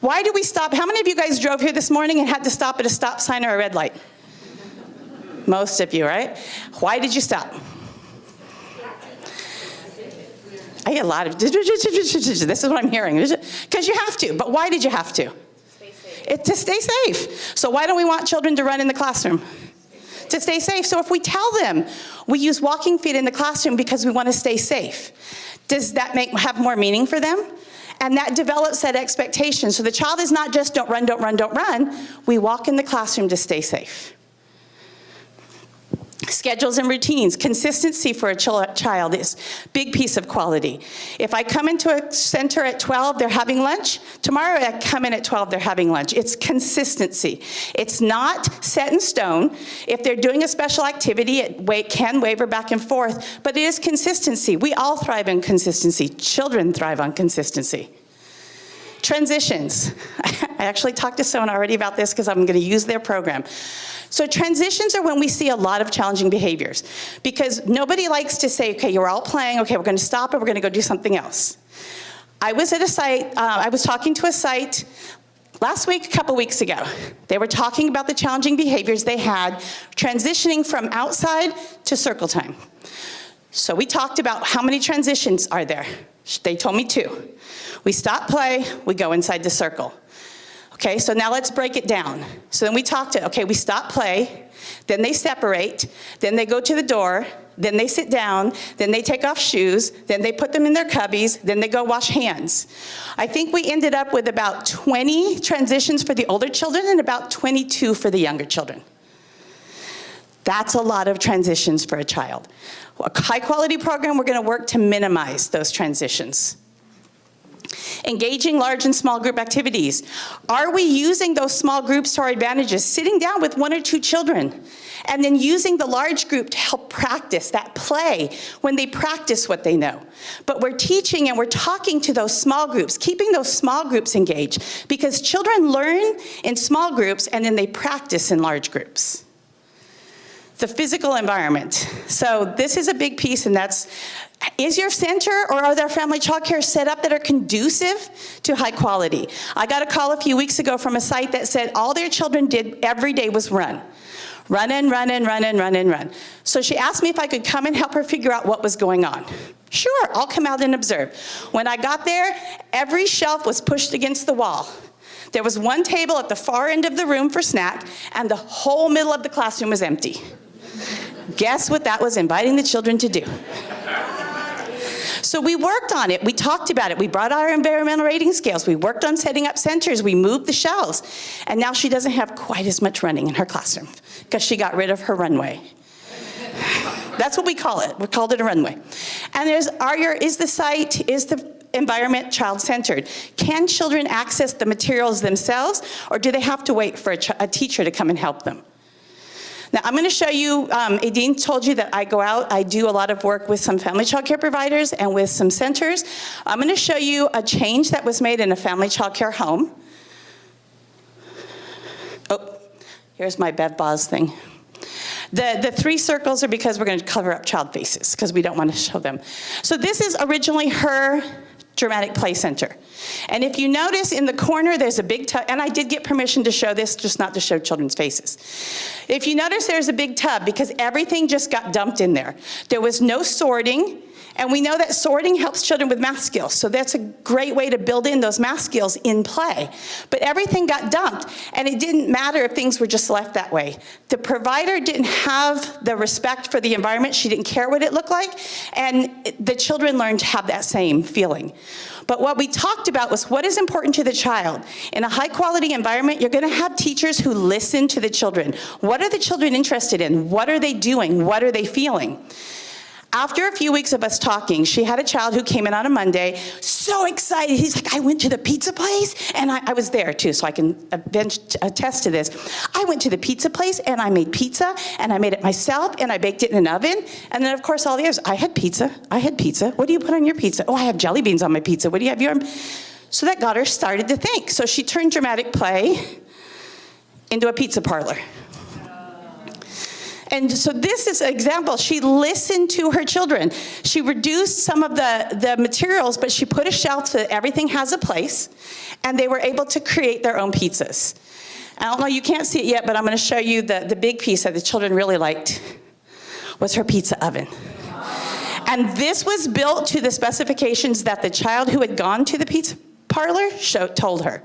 Why do we stop? How many of you guys drove here this morning and had to stop at a stop sign or a red light? Most of you, right? Why did you stop? I get a lot of, this is what I'm hearing. Because you have to, but why did you have to? It's to stay safe. So why don't we want children to run in the classroom? To stay safe. So if we tell them we use walking feet in the classroom because we want to stay safe, does that have more meaning for them? And that develops that expectation. So the child is not just don't run, don't run, don't run. We walk in the classroom to stay safe. Schedules and routines. Consistency for a child is a big piece of quality. If I come into a center at 12, they're having lunch. Tomorrow I come in at 12, they're having lunch. It's consistency. It's not set in stone. If they're doing a special activity, it can waver back and forth, but it is consistency. We all thrive on consistency. Children thrive on consistency. Transitions. I actually talked to someone already about this because I'm going to use their program. So transitions are when we see a lot of challenging behaviors, because nobody likes to say, okay, you're all playing, okay, we're going to stop and we're going to go do something else. I was at a site, I was talking to a site last week, a couple weeks ago. They were talking about the challenging behaviors they had transitioning from outside to circle time. So we talked about how many transitions are there. They told me 2. We stop play, we go inside the circle. Okay, so now let's break it down. So then we talked to, okay, we stop play, then they separate, then they go to the door, then they sit down, then they take off shoes, then they put them in their cubbies, then they go wash hands. I think we ended up with about 20 transitions for the older children and about 22 for the younger children. That's a lot of transitions for a child. A high quality program, we're going to work to minimize those transitions. Engaging large and small group activities. Are we using those small groups to our advantages? Sitting down with 1 or 2 children and then using the large group to help practice that play when they practice what they know. But we're teaching and we're talking to those small groups, keeping those small groups engaged, because children learn in small groups and then they practice in large groups. The physical environment. So this is a big piece, and that's, is your center or are there family childcare set up that are conducive to high quality? I got a call a few weeks ago from a site that said all their children did every day was run. Run in, run in, run in, run in, run. So she asked me if I could come and help her figure out what was going on. Sure, I'll come out and observe. When I got there, every shelf was pushed against the wall. There was one table at the far end of the room for snack, and the whole middle of the classroom was empty. Guess what that was inviting the children to do? So we worked on it. We talked about it. We brought our environmental rating scales. We worked on setting up centers. We moved the shelves. And now she doesn't have quite as much running in her classroom because she got rid of her runway. That's what we call it. We called it a runway. And is the environment child-centered? Can children access the materials themselves, or do they have to wait for a teacher to come and help them? Now, I'm going to show you, Aideen told you that I go out, I do a lot of work with some family childcare providers and with some centers. I'm going to show you a change that was made in a family childcare home. Oh, here's my BevBoz thing. The 3 circles are because we're going to cover up child faces because we don't want to show them. So this is originally her dramatic play center. And if you notice in the corner, there's a big tub, and I did get permission to show this, just not to show children's faces. If you notice, there's a big tub because everything just got dumped in there. There was no sorting, and we know that sorting helps children with math skills, so that's a great way to build in those math skills in play. But everything got dumped, and it didn't matter if things were just left that way. The provider didn't have the respect for the environment. She didn't care what it looked like, and the children learned to have that same feeling. But what we talked about was what is important to the child. In a high-quality environment, you're going to have teachers who listen to the children. What are the children interested in? What are they doing? What are they feeling? After a few weeks of us talking, she had a child who came in on a Monday, so excited. He's like, I went to the pizza place, and I was there too, so I can attest to this. I went to the pizza place, and I made pizza, and I made it myself, and I baked it in an oven. And then, of course, all the others, I had pizza. What do you put on your pizza? Oh, I have jelly beans on my pizza. What do you have your? So that got her started to think. So she turned dramatic play into a pizza parlor. And so this is an example. She listened to her children. She reduced some of the materials, but she put a shelf so that everything has a place, and they were able to create their own pizzas. I don't know, you can't see it yet, but I'm going to show you the big piece that the children really liked was her pizza oven. And this was built to the specifications that the child who had gone to the pizza parlor told her.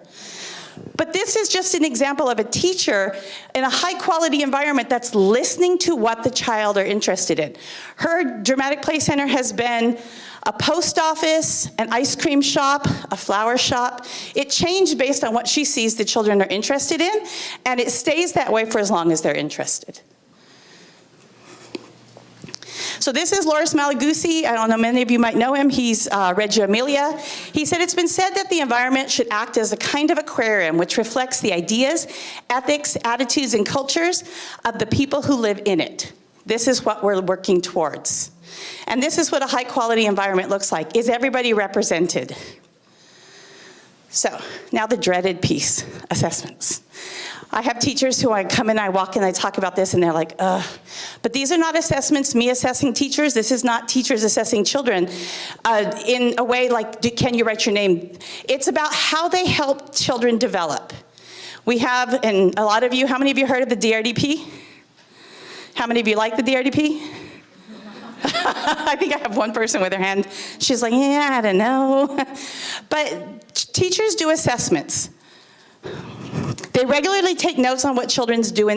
But this is just an example of a teacher in a high-quality environment that's listening to what the child are interested in. Her dramatic play center has been a post office, an ice cream shop, a flower shop. It changed based on what she sees the children are interested in, and it stays that way for as long as they're interested. So this is Loris Malaguzzi. I don't know, many of you might know him. He's Reggio Emilia. He said, it's been said that the environment should act as a kind of aquarium which reflects the ideas, ethics, attitudes, and cultures of the people who live in it. This is what we're working towards. And this is what a high-quality environment looks like. Is everybody represented? So now the dreaded piece, assessments. I have teachers who I come in, I walk in, I talk about this, and they're like, ugh. But these are not assessments, me assessing teachers. This is not teachers assessing children in a way like, can you write your name? It's about how they help children develop. We have, and a lot of you, how many of you heard of the DRDP? How many of you like the DRDP? I think I have one person with her hand. She's like, yeah, I don't know. But teachers do assessments. They regularly take notes on what children do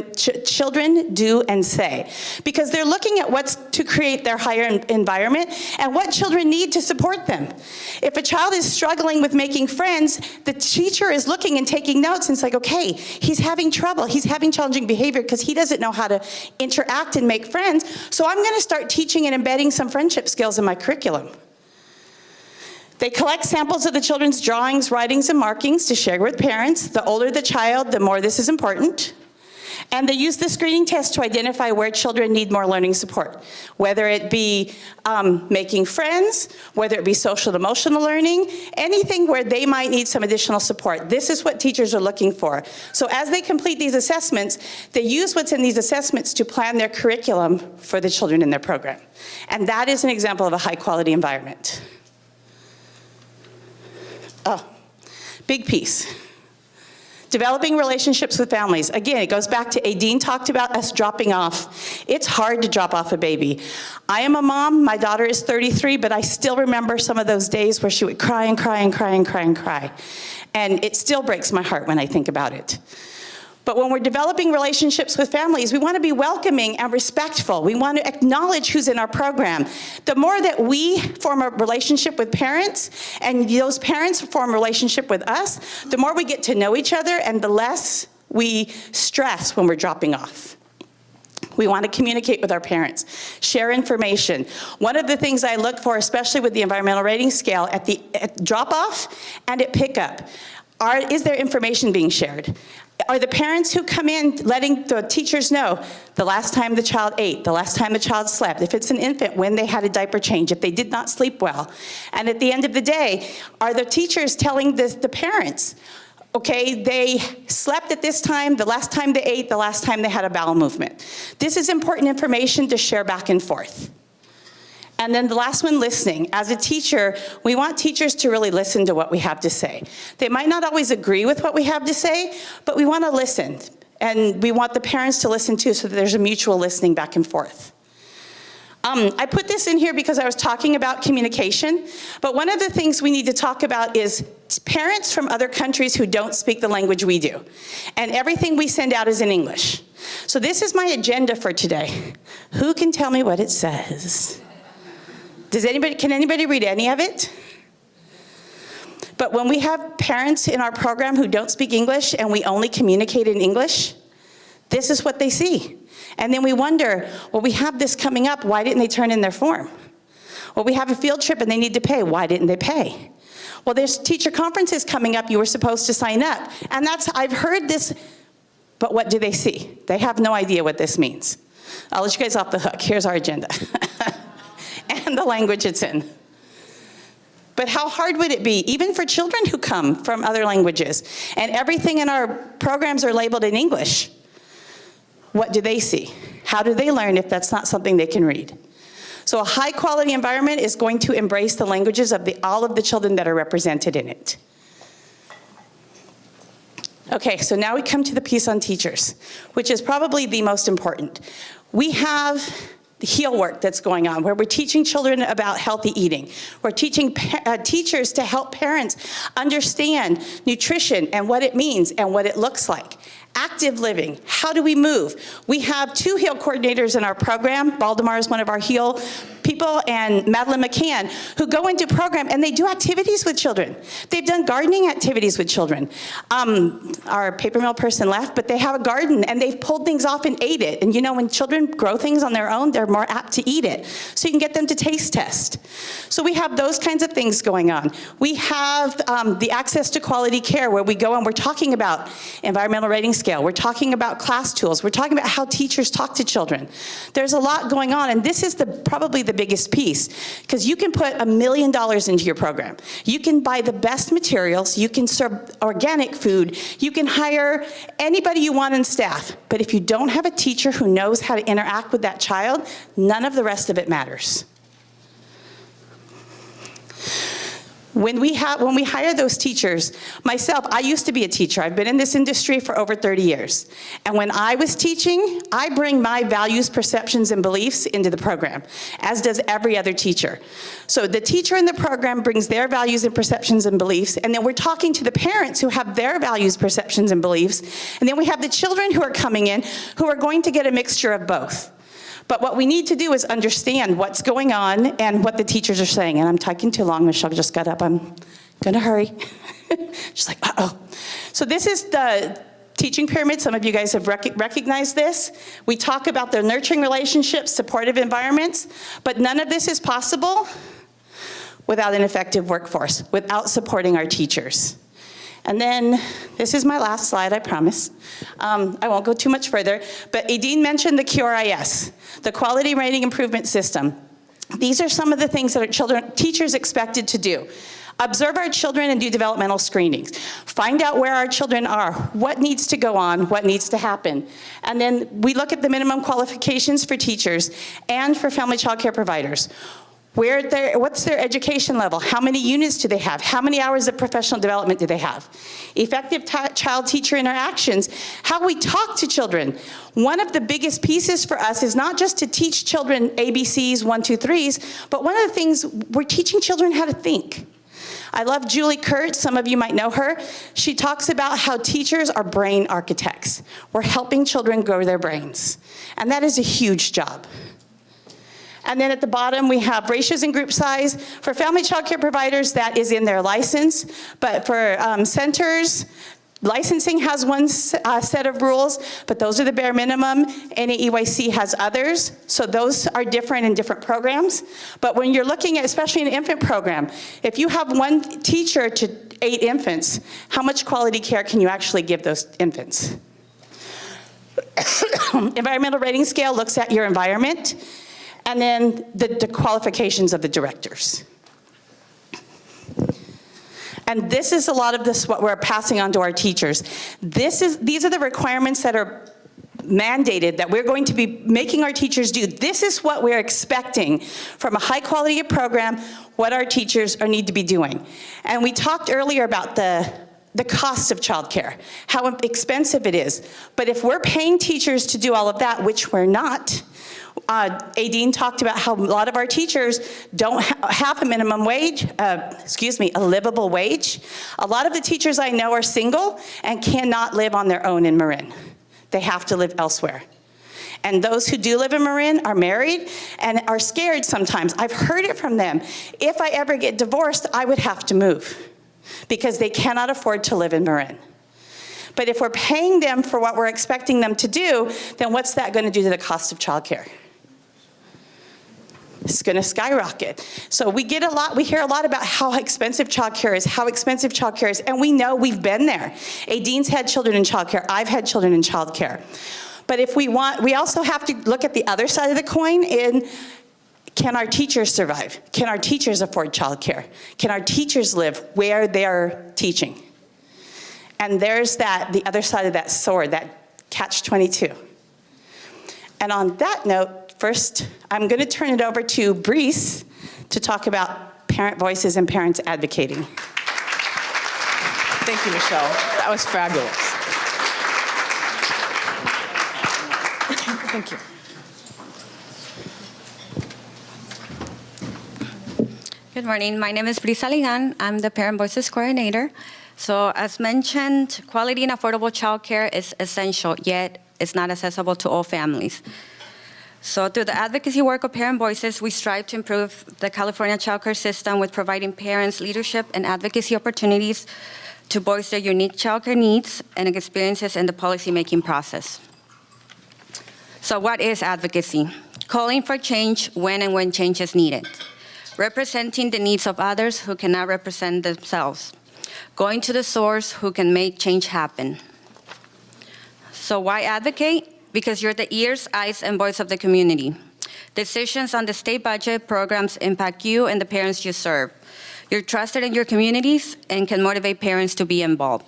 and say, because they're looking at what's to create their higher environment and what children need to support them. If a child is struggling with making friends, the teacher is looking and taking notes, and it's like, okay, he's having trouble, he's having challenging behavior because he doesn't know how to interact and make friends, so I'm going to start teaching and embedding some friendship skills in my curriculum. They collect samples of the children's drawings, writings, and markings to share with parents. The older the child, the more this is important. And they use the screening test to identify where children need more learning support, whether it be making friends, whether it be social and emotional learning, anything where they might need some additional support. This is what teachers are looking for. So as they complete these assessments, they use what's in these assessments to plan their curriculum for the children in their program. And that is an example of a high-quality environment. Oh, big piece. Developing relationships with families. Again, it goes back to Aideen talked about us dropping off. It's hard to drop off a baby. I am a mom, my daughter is 33, but I still remember some of those days where she would cry and cry and cry and cry and cry. And it still breaks my heart when I think about it. But when we're developing relationships with families, we want to be welcoming and respectful. We want to acknowledge who's in our program. The more that we form a relationship with parents, and those parents form a relationship with us, the more we get to know each other, and the less we stress when we're dropping off. We want to communicate with our parents, share information. One of the things I look for, especially with the environmental rating scale, at drop-off and at pickup, is there information being shared? Are the parents who come in letting the teachers know the last time the child ate, the last time the child slept, if it's an infant, when they had a diaper change, if they did not sleep well? And at the end of the day, are the teachers telling the parents, Okay, they slept at this time, the last time they ate, the last time they had a bowel movement. This is important information to share back and forth. And then the last one, listening. As a teacher, we want teachers to really listen to what we have to say. They might not always agree with what we have to say, but we want to listen. And we want the parents to listen too, so that there's a mutual listening back and forth. I put this in here because I was talking about communication, but one of the things we need to talk about is parents from other countries who don't speak the language we do. And everything we send out is in English. So this is my agenda for today. Who can tell me what it says? Can anybody read any of it? But when we have parents in our program who don't speak English and we only communicate in English, this is what they see. And then we wonder, well, we have this coming up, why didn't they turn in their form? Well, we have a field trip and they need to pay, why didn't they pay? Well, there's teacher conferences coming up, you were supposed to sign up. And I've heard this, but what do they see? They have no idea what this means. I'll let you guys off the hook. Here's our agenda. And the language it's in. But how hard would it be, even for children who come from other languages, and everything in our programs are labeled in English? What do they see? How do they learn if that's not something they can read? So a high quality environment is going to embrace the languages of all of the children that are represented in it. Okay, so now we come to the piece on teachers, which is probably the most important. We have the HEAL work that's going on, where we're teaching children about healthy eating. We're teaching teachers to help parents understand nutrition and what it means and what it looks like. Active living, how do we move? We have 2 HEAL coordinators in our program. Baldemar is one of our HEAL people, and Madeline McCann, who go into program and they do activities with children. They've done gardening activities with children. Our paper mill person left, but they have a garden and they've pulled things off and ate it. And you know, when children grow things on their own, they're more apt to eat it. So you can get them to taste test. So we have those kinds of things going on. We have the access to quality care, where we go and we're talking about environmental rating scale. We're talking about class tools. We're talking about how teachers talk to children. There's a lot going on, and this is probably the biggest piece, because you can put $1 million into your program. You can buy the best materials. You can serve organic food. You can hire anybody you want on staff. But if you don't have a teacher who knows how to interact with that child, none of the rest of it matters. When we hire those teachers, myself, I used to be a teacher. I've been in this industry for over 30 years. And when I was teaching, I bring my values, perceptions, and beliefs into the program, as does every other teacher. So the teacher in the program brings their values and perceptions and beliefs, and then we're talking to the parents who have their values, perceptions, and beliefs, and then we have the children who are coming in who are going to get a mixture of both. But what we need to do is understand what's going on and what the teachers are saying. And I'm talking too long. Michele just got up. I'm going to hurry. She's like, uh-oh. So this is the teaching pyramid. Some of you guys have recognized this. We talk about their nurturing relationships, supportive environments, but none of this is possible without an effective workforce, without supporting our teachers. And then, this is my last slide, I promise. I won't go too much further, but Aideen mentioned the QRIS, the Quality Rating Improvement System. These are some of the things that teachers expected to do. Observe our children and do developmental screenings. Find out where our children are, what needs to go on, what needs to happen. And then we look at the minimum qualifications for teachers and for family child care providers. What's their education level? How many units do they have? How many hours of professional development do they have? Effective child-teacher interactions, how we talk to children. One of the biggest pieces for us is not just to teach children ABCs, 1, 2, 3s, but one of the things, we're teaching children how to think. I love Julie Kurtz, some of you might know her. She talks about how teachers are brain architects. We're helping children grow their brains. And that is a huge job. And then at the bottom, we have ratios and group size. For family child care providers, that is in their license. But for centers, licensing has one set of rules, but those are the bare minimum. NAEYC has others, so those are different in different programs. But when you're looking at, especially an infant program, if you have one teacher to 8 infants, how much quality care can you actually give those infants? Environmental rating scale looks at your environment, and then the qualifications of the directors. And this is a lot of this what we're passing on to our teachers. These are the requirements that are mandated that we're going to be making our teachers do. This is what we're expecting from a high quality program, what our teachers need to be doing. And we talked earlier about the cost of childcare, how expensive it is. But if we're paying teachers to do all of that, which we're not, Aideen talked about how a lot of our teachers don't have a minimum wage, a livable wage. A lot of the teachers I know are single and cannot live on their own in Marin. They have to live elsewhere. And those who do live in Marin are married and are scared sometimes. I've heard it from them. If I ever get divorced, I would have to move because they cannot afford to live in Marin. But if we're paying them for what we're expecting them to do, then what's that going to do to the cost of childcare? It's going to skyrocket. So we hear a lot about how expensive childcare is, and we know we've been there. Aideen's had children in childcare. I've had children in childcare. But if we also have to look at the other side of the coin in, can our teachers survive? Can our teachers afford childcare? Can our teachers live where they're teaching? And there's the other side of that sword, that catch-22. And on that note, first, I'm going to turn it over to Bris to talk about parent voices and parents advocating. Thank you, Michele. That was fabulous. Thank you. Good morning. My name is Bris Saligan. I'm the Parent Voices Coordinator. So as mentioned, quality and affordable childcare is essential, yet it's not accessible to all families. So through the advocacy work of Parent Voices, we strive to improve the California childcare system with providing parents leadership and advocacy opportunities to voice their unique childcare needs and experiences in the policymaking process. So what is advocacy? Calling for change when and when change is needed. Representing the needs of others who cannot represent themselves. Going to the source who can make change happen. So why advocate? Because you're the ears, eyes, and voice of the community. Decisions on the state budget programs impact you and the parents you serve. You're trusted in your communities and can motivate parents to be involved.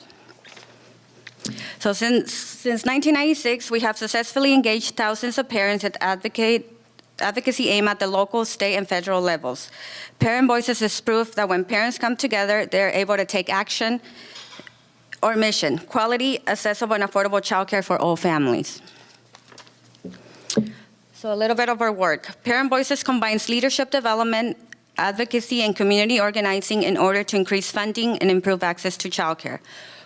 So since 1996, we have successfully engaged thousands of parents at advocacy aim at the local, state, and federal levels. Parent Voices is proof that when parents come together, they're able to take action or mission, quality, accessible, and affordable childcare for all families. So a little bit of our work. Parent Voices combines leadership development, advocacy, and community organizing in order to increase funding and improve access to childcare.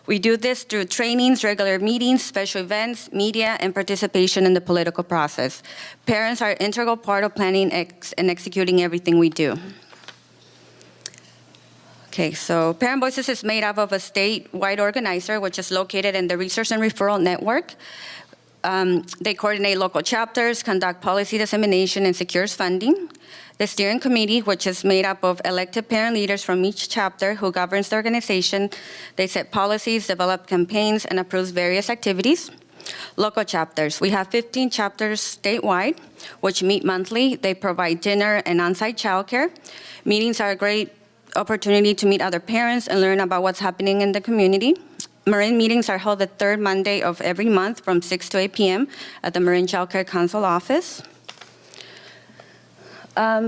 We do this through trainings, regular meetings, special events, media, and participation in the political process. Parents are an integral part of planning and executing everything we do. Okay, so Parent Voices is made up of a statewide organizer, which is located in the Research and Referral Network. They coordinate local chapters, conduct policy dissemination, and secures funding. The steering committee, which is made up of elected parent leaders from each chapter who governs the organization, they set policies, develop campaigns, and approves various activities. Local chapters. We have 15 chapters statewide, which meet monthly. They provide dinner and on-site childcare. Meetings are a great opportunity to meet other parents and learn about what's happening in the community. Marin meetings are held the third Monday of every month from 6 to 8 p.m. at the Marin Childcare Council office.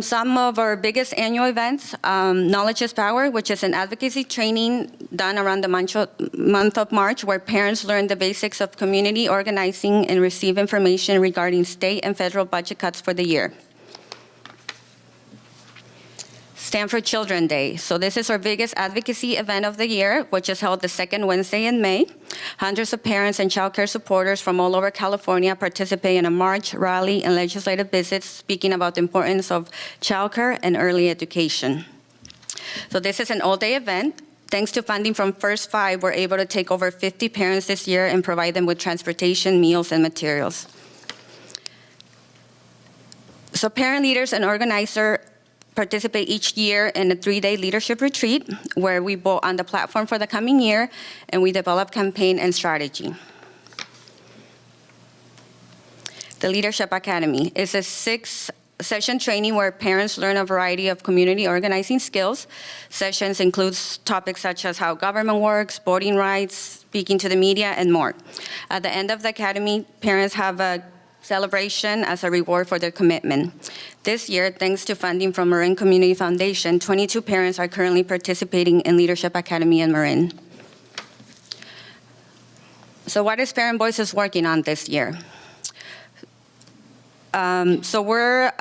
Some of our biggest annual events, Knowledge is Power, which is an advocacy training done around the month of March, where parents learn the basics of community organizing and receive information regarding state and federal budget cuts for the year. Stand for Children Day. So this is our biggest advocacy event of the year, which is held the second Wednesday in May. Hundreds of parents and child care supporters from all over California participate in a march, rally, and legislative visits speaking about the importance of child care and early education. So this is an all-day event. Thanks to funding from First Five, we're able to take over 50 parents this year and provide them with transportation, meals, and materials. So parent leaders and organizers participate each year in a 3-day leadership retreat where we vote on the platform for the coming year and we develop campaign and strategy. The Leadership Academy is a 6 session training where parents learn a variety of community organizing skills. Sessions includes topics such as how government works, voting rights, speaking to the media, and more. At the end of the academy, parents have a celebration as a reward for their commitment. This year, thanks to funding from Marin Community Foundation, 22 parents are currently participating in Leadership Academy in Marin. So what is Parent Voices working on this year? So we're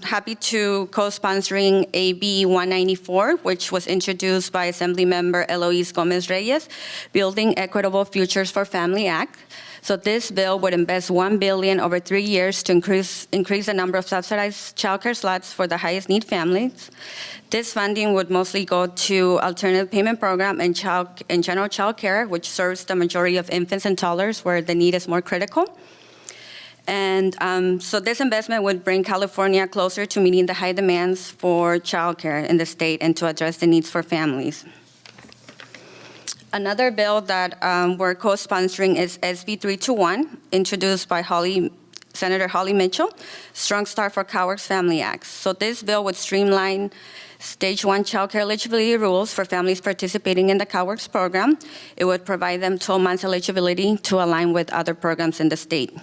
happy to co-sponsoring AB 194, which was introduced by Assemblymember Eloise Gomez-Reyes, Building Equitable Futures for Family Act. So this bill would invest $1 billion over 3 years to increase the number of subsidized childcare slots for the highest need families. This funding would mostly go to alternative payment program and general childcare, which serves the majority of infants and toddlers where the need is more critical. And so this investment would bring California closer to meeting the high demands for childcare in the state and to address the needs for families. Another bill that we're co-sponsoring is SB 321, introduced by Senator Holly Mitchell, Strong Start for CalWORKs Family Acts. So this bill would streamline Stage 1 childcare eligibility rules for families participating in the CalWORKs program. It would provide them 12 months eligibility to align with other programs in the state.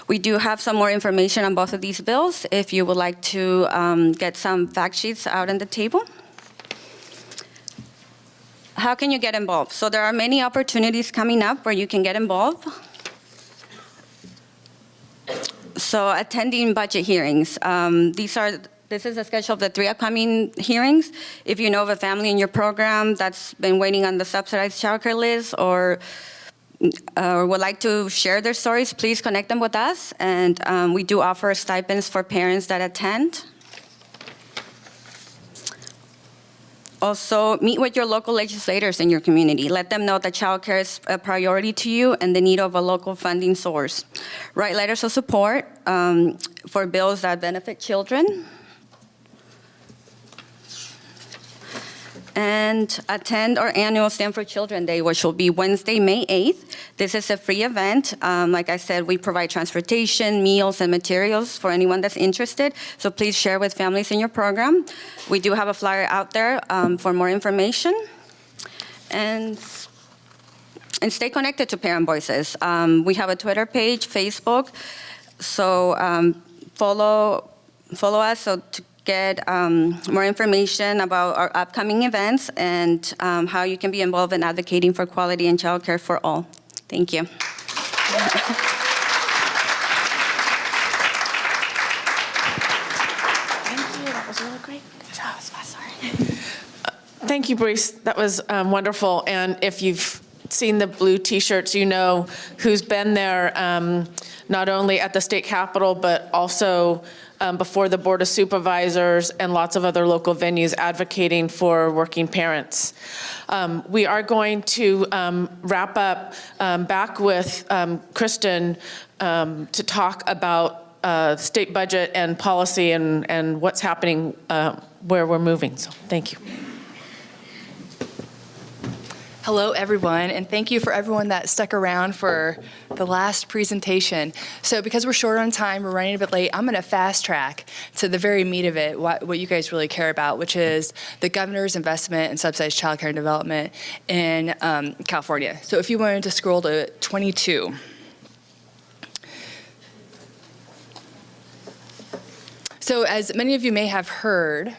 We do have some more information on both of these bills if you would like to get some fact sheets out on the table. How can you get involved? So there are many opportunities coming up where you can get involved. So attending budget hearings. This is a schedule of the 3 upcoming hearings. If you know of a family in your program that's been waiting on the subsidized childcare list or would like to share their stories, please connect them with us. And we do offer stipends for parents that attend. Also, meet with your local legislators in your community. Let them know that childcare is a priority to you and the need of a local funding source. Write letters of support for bills that benefit children. And attend our annual Stand for Children Day, which will be Wednesday, May 8th. This is a free event. Like I said, we provide transportation, meals, and materials for anyone that's interested. So please share with families in your program. We do have a flyer out there for more information. And stay connected to Parent Voices. We have a Twitter page, Facebook. So follow us so to get more information about our upcoming events and how you can be involved in advocating for quality and childcare for all. Thank you. Thank you. That was really great. Good job. Sorry. Thank you, Bris. That was wonderful. And if you've seen the blue T-shirts, you know who's been there not only at the state capitol, but also before the Board of Supervisors and lots of other local venues advocating for working parents. We are going to wrap up back with Kristin to talk about state budget and policy and what's happening where we're moving. So thank you. Hello, everyone, and thank you for everyone that stuck around for the last presentation. So because we're short on time, we're running a bit late, I'm going to fast track to the very meat of it, what you guys really care about, which is the governor's investment in subsidized childcare and development in California. So if you wanted to scroll to 22. So as many of you may have heard,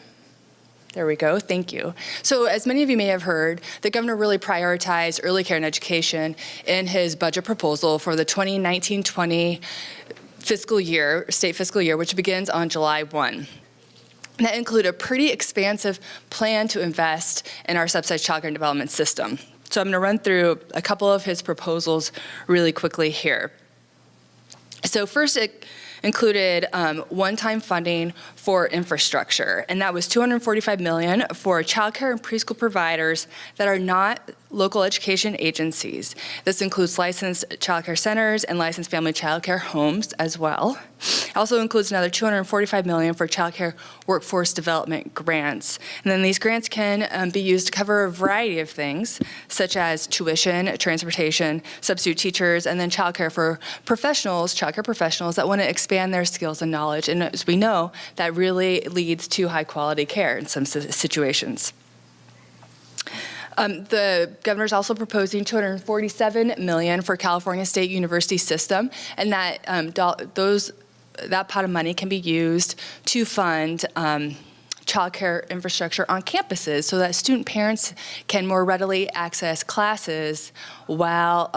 there we go, thank you. So as many of you may have heard, the governor really prioritized early care and education in his budget proposal for the 2019-20 fiscal year, state fiscal year, which begins on July 1. That included a pretty expansive plan to invest in our subsidized childcare and development system. So I'm going to run through a couple of his proposals really quickly here. So first, it included one-time funding for infrastructure, and that was $245 million for childcare and preschool providers that are not local education agencies. This includes licensed childcare centers and licensed family childcare homes as well. It also includes another $245 million for childcare workforce development grants. And then these grants can be used to cover a variety of things, such as tuition, transportation, substitute teachers, and then childcare for professionals, childcare professionals that want to expand their skills and knowledge. And as we know, that really leads to high quality care in some situations. The governor's also proposing $247 million for California State University system, and that that pot of money can be used to fund childcare infrastructure on campuses so that student parents can more readily access classes while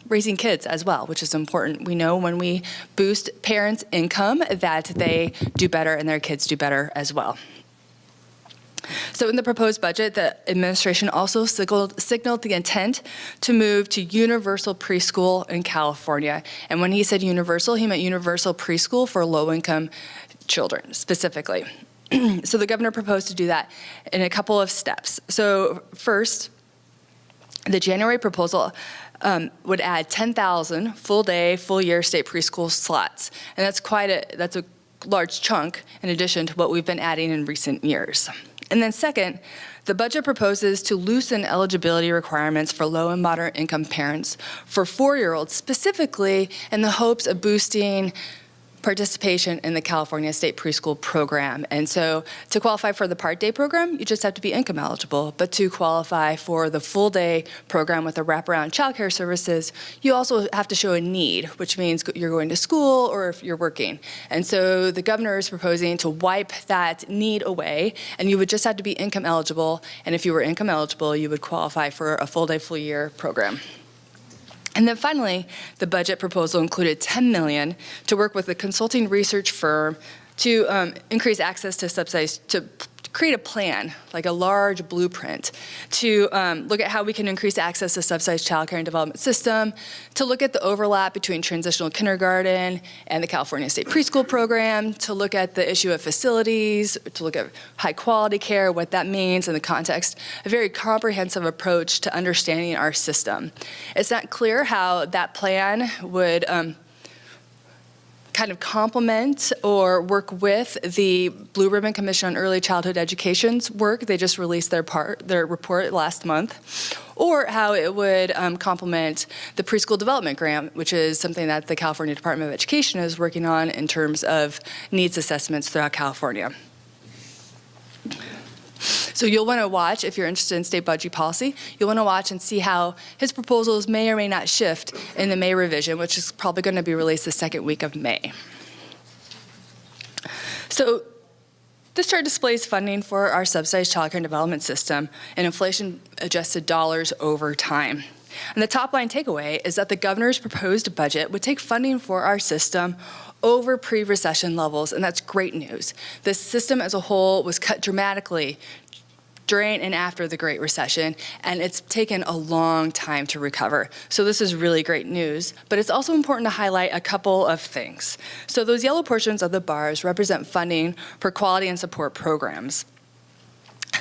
raising kids as well, which is important. We know when we boost parents' income that they do better and their kids do better as well. So in the proposed budget, the administration also signaled the intent to move to universal preschool in California. And when he said universal, he meant universal preschool for low-income children specifically. So the governor proposed to do that in a couple of steps. So first, the January proposal would add 10,000 full-day, full-year state preschool slots. And that's a large chunk in addition to what we've been adding in recent years. And then second, the budget proposes to loosen eligibility requirements for low and moderate income parents for 4-year-olds, specifically in the hopes of boosting participation in the California State Preschool Program. And so to qualify for the Part Day program, you just have to be income eligible. But to qualify for the full day program with the wraparound childcare services, you also have to show a need, which means you're going to school or if you're working. And so the governor is proposing to wipe that need away, and you would just have to be income eligible. And if you were income eligible, you would qualify for a full day, full year program. And then finally, the budget proposal included $10 million to work with a consulting research firm to increase access to subsidized, to create a plan, like a large blueprint, to look at how we can increase access to subsidized childcare and development system, to look at the overlap between transitional kindergarten and the California State Preschool Program, to look at the issue of facilities, to look at high quality care, what that means in the context, a very comprehensive approach to understanding our system. It's not clear how that plan would kind of complement or work with the Blue Ribbon Commission on Early Childhood Education's work. They just released their report last month. Or how it would complement the preschool development grant, which is something that the California Department of Education is working on in terms of needs assessments throughout California. So you'll want to watch, if you're interested in state budget policy, you'll want to watch and see how his proposals may or may not shift in the May revision, which is probably going to be released the second week of May. So this chart displays funding for our subsidized childcare and development system in inflation-adjusted dollars over time. And the top line takeaway is that the governor's proposed budget would take funding for our system over pre-recession levels, and that's great news. The system as a whole was cut dramatically during and after the Great Recession, and it's taken a long time to recover. So this is really great news, but it's also important to highlight a couple of things. So those yellow portions of the bars represent funding for quality and support programs.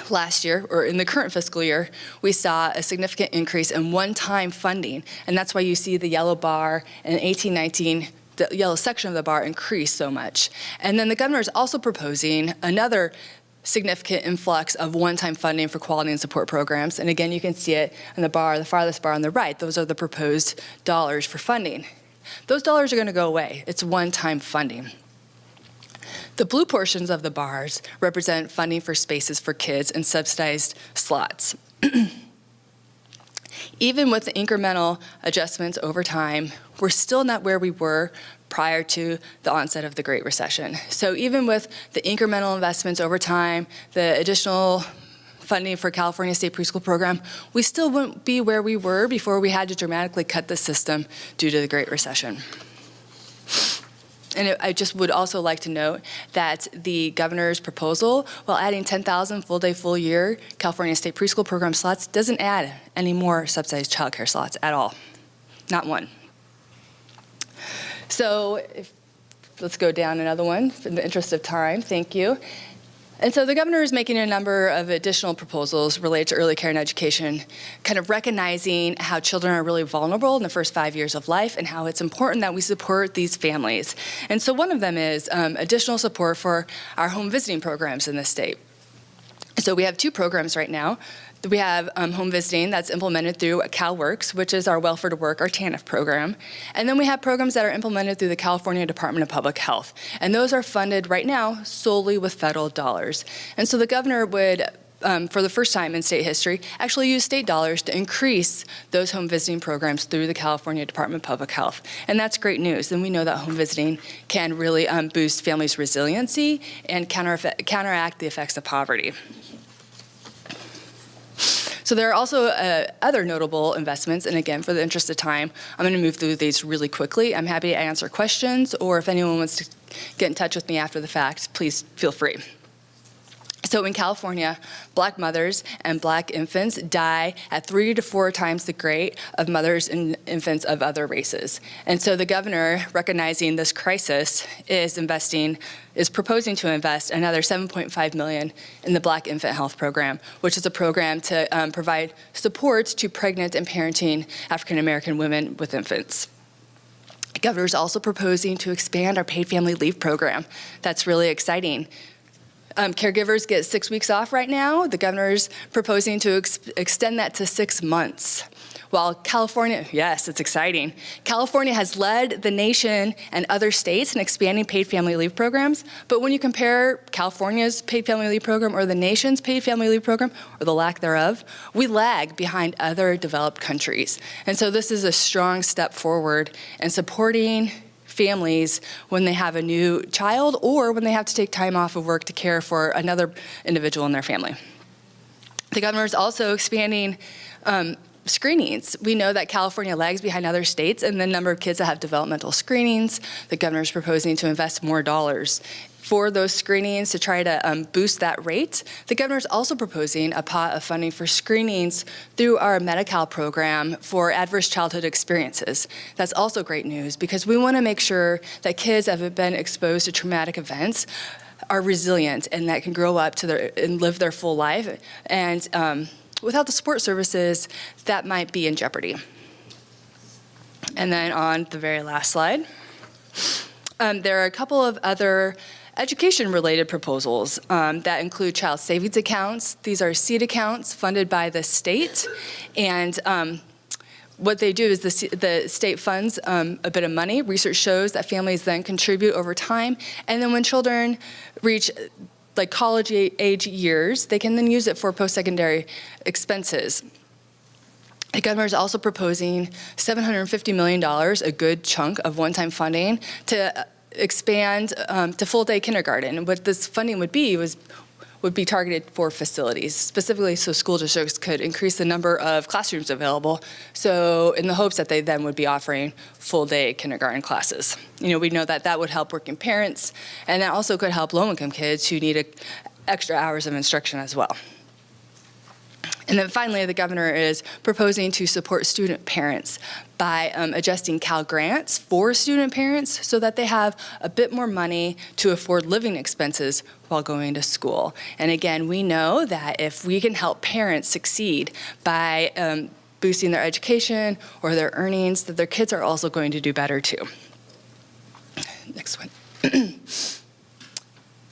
Last year, or in the current fiscal year, we saw a significant increase in one-time funding, and that's why you see the yellow bar in 18-19, the yellow section of the bar increased so much. And then the governor is also proposing another significant influx of one-time funding for quality and support programs. And again, you can see it in the bar, the farthest bar on the right. Those are the proposed dollars for funding. Those dollars are going to go away. It's one-time funding. The blue portions of the bars represent funding for spaces for kids and subsidized slots. Even with the incremental adjustments over time, we're still not where we were prior to the onset of the Great Recession. So even with the incremental investments over time, the additional funding for California State Preschool Program, we still wouldn't be where we were before we had to dramatically cut the system due to the Great Recession. And I just would also like to note that the governor's proposal, while adding 10,000 full-day, full-year California State Preschool Program slots, doesn't add any more subsidized childcare slots at all. Not one. So let's go down another one in the interest of time. Thank you. And so the governor is making a number of additional proposals related to early care and education, kind of recognizing how children are really vulnerable in the first 5 years of life and how it's important that we support these families. And so one of them is additional support for our home visiting programs in the state. So we have 2 programs right now. We have home visiting that's implemented through CalWorks, which is our Welfare to Work, our TANF program. And then we have programs that are implemented through the California Department of Public Health. And those are funded right now solely with federal dollars. And so the governor would, for the first time in state history, actually use state dollars to increase those home visiting programs through the California Department of Public Health. And that's great news. And we know that home visiting can really boost families' resiliency and counteract the effects of poverty. So there are also other notable investments, and again, for the interest of time, I'm going to move through these really quickly. I'm happy to answer questions, or if anyone wants to get in touch with me after the fact, please feel free. So in California, Black mothers and Black infants die at 3 to 4 times the rate of mothers and infants of other races. And so the governor, recognizing this crisis, is proposing to invest another $7.5 million in the Black Infant Health Program, which is a program to provide support to pregnant and parenting African American women with infants. The governor is also proposing to expand our paid family leave program. That's really exciting. Caregivers get 6 weeks off right now. The governor's proposing to extend that to 6 months. While California, yes, it's exciting. California has led the nation and other states in expanding paid family leave programs. But when you compare California's paid family leave program or the nation's paid family leave program, or the lack thereof, we lag behind other developed countries. And so this is a strong step forward in supporting families when they have a new child or when they have to take time off of work to care for another individual in their family. The governor is also expanding screenings. We know that California lags behind other states in the number of kids that have developmental screenings. The governor is proposing to invest more dollars for those screenings to try to boost that rate. The governor is also proposing a pot of funding for screenings through our Medi-Cal program for adverse childhood experiences. That's also great news because we want to make sure that kids that have been exposed to traumatic events are resilient and that can grow up and live their full life. And without the support services, that might be in jeopardy. And then on the very last slide, there are a couple of other education-related proposals that include child savings accounts. These are seed accounts funded by the state. And what they do is the state funds a bit of money. Research shows that families then contribute over time. And then when children reach like college age years, they can then use it for post-secondary expenses. The governor is also proposing $750 million, a good chunk of one-time funding, to expand to full-day kindergarten. And what this funding would be targeted for facilities, specifically so school districts could increase the number of classrooms available, so in the hopes that they then would be offering full-day kindergarten classes. You know, we know that that would help working parents, and that also could help low-income kids who need extra hours of instruction as well. And then finally, the governor is proposing to support student parents by adjusting Cal grants for student parents so that they have a bit more money to afford living expenses while going to school. And again, we know that if we can help parents succeed by boosting their education or their earnings, that their kids are also going to do better too. Next one.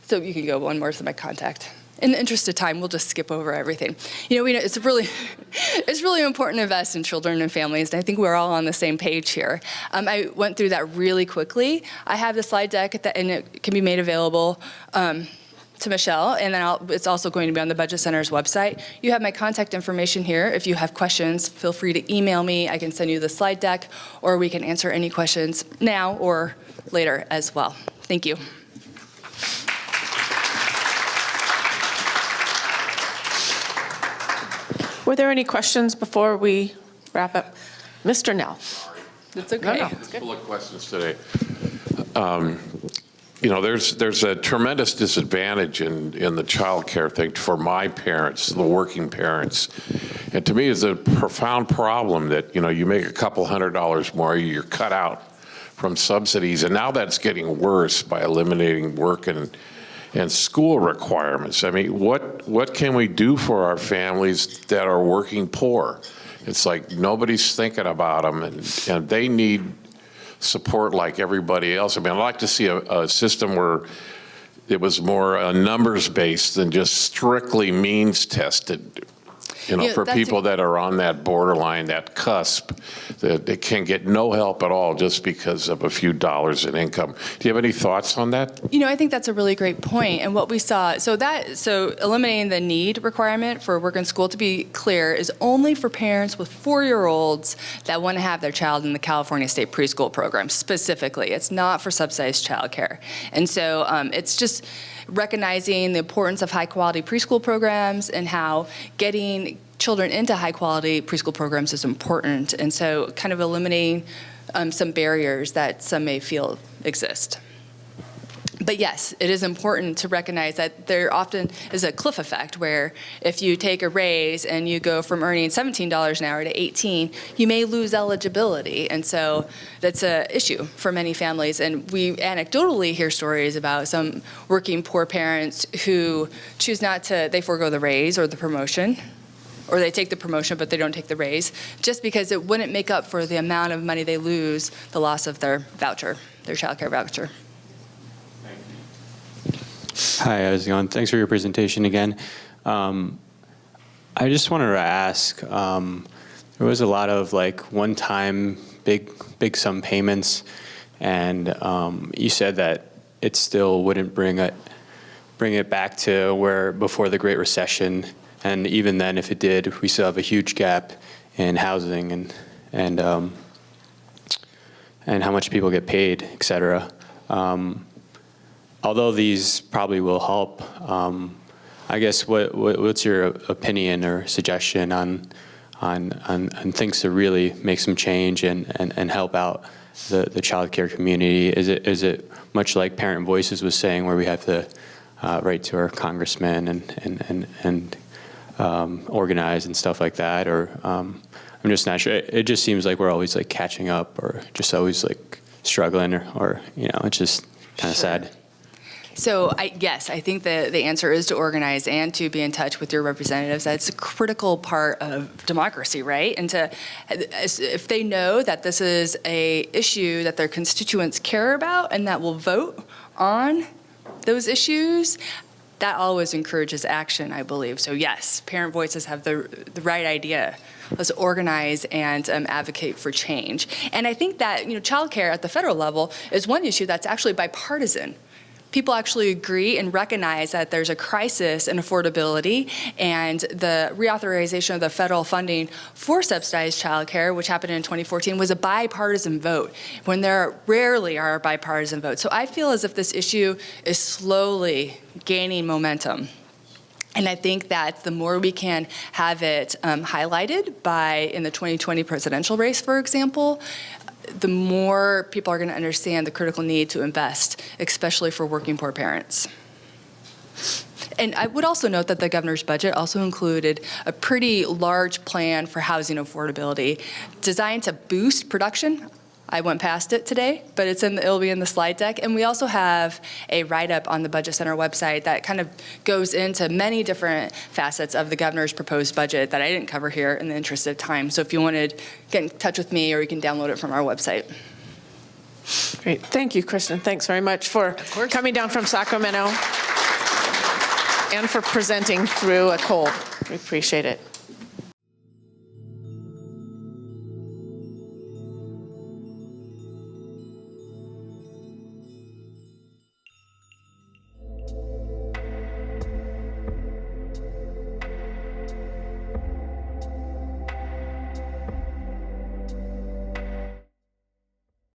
So you can go one more to my contact. In the interest of time, we'll just skip over everything. You know, we know it's really important to invest in children and families, and I think we're all on the same page here. I went through that really quickly. I have the slide deck, and it can be made available to Michele, and then it's also going to be on the Budget Center's website. You have my contact information here. If you have questions, feel free to email me. I can send you the slide deck, or we can answer any questions now or later as well. Thank you. Were there any questions before we wrap up? Mr. Nell. That's okay. No. Full of questions today. You know, there's a tremendous disadvantage in the child care thing for my parents, the working parents. And to me, it's a profound problem that, you know, you make a couple $100 more, you're cut out from subsidies. And now that's getting worse by eliminating work and and school requirements. I mean, what can we do for our families that are working poor? It's like nobody's thinking about them, and they need support like everybody else. I mean, I'd like to see a system where it was more numbers-based than just strictly means-tested, for people that are on that borderline, that cusp, that they can get no help at all just because of a few dollars in income. Do you have any thoughts on that? I think that's a really great point. And what we saw, so eliminating the need requirement for work and school, to be clear, is only for parents with 4-year-olds that want to have their child in the California State Preschool program specifically. It's not for subsidized childcare. And so it's just recognizing the importance of high-quality preschool programs and how getting children into high-quality preschool programs is important, and so kind of eliminating some barriers that some may feel exist. But yes, it is important to recognize that there often is a cliff effect where if you take a raise and you go from earning $17 an hour to $18, you may lose eligibility. And so that's an issue for many families. And we anecdotally hear stories about some working poor parents who choose not to, they forego the raise or the promotion, or they take the promotion but they don't take the raise, just because it wouldn't make up for the amount of money they lose, the loss of their voucher, their childcare voucher. Hi, how's it going? Thanks for your presentation again. I just wanted to ask, there was a lot of one-time big sum payments, and you said that it still wouldn't bring it back to where before the Great Recession, and even then, if it did, we still have a huge gap in housing and how much people get paid, et cetera. Although these probably will help, I guess what's your opinion or suggestion on things to really make some change and help out the child care community? Is it much like Parent Voices was saying, where we have to write to our congressmen and organize and stuff like that? Or I'm just not sure. It just seems like we're always catching up, or just always struggling, or it's just kind of sad. So yes, I think the answer is to organize and to be in touch with your representatives. That's a critical part of democracy, right? And if they know that this is a issue that their constituents care about and that will vote on those issues, that always encourages action, I believe. So yes, Parent Voices have the right idea. Let's organize and advocate for change. And I think that childcare at the federal level is one issue that's actually bipartisan. People actually agree and recognize that there's a crisis in affordability, and the reauthorization of the federal funding for subsidized childcare, which happened in 2014, was a bipartisan vote, when there rarely are bipartisan votes. So I feel as if this issue is slowly gaining momentum. And I think that the more we can have it highlighted in the 2020 presidential race, for example, the more people are going to understand the critical need to invest, especially for working poor parents. And I would also note that the governor's budget also included a pretty large plan for housing affordability designed to boost production. I went past it today, but it'll be in the slide deck. And we also have a write-up on the Budget Center website that kind of goes into many different facets of the governor's proposed budget that I didn't cover here in the interest of time. So if you wanted to get in touch with me, or you can download it from our website. Great. Thank you, Kristin. Thanks very much for coming down from Sacramento and for presenting through a cold. We appreciate it.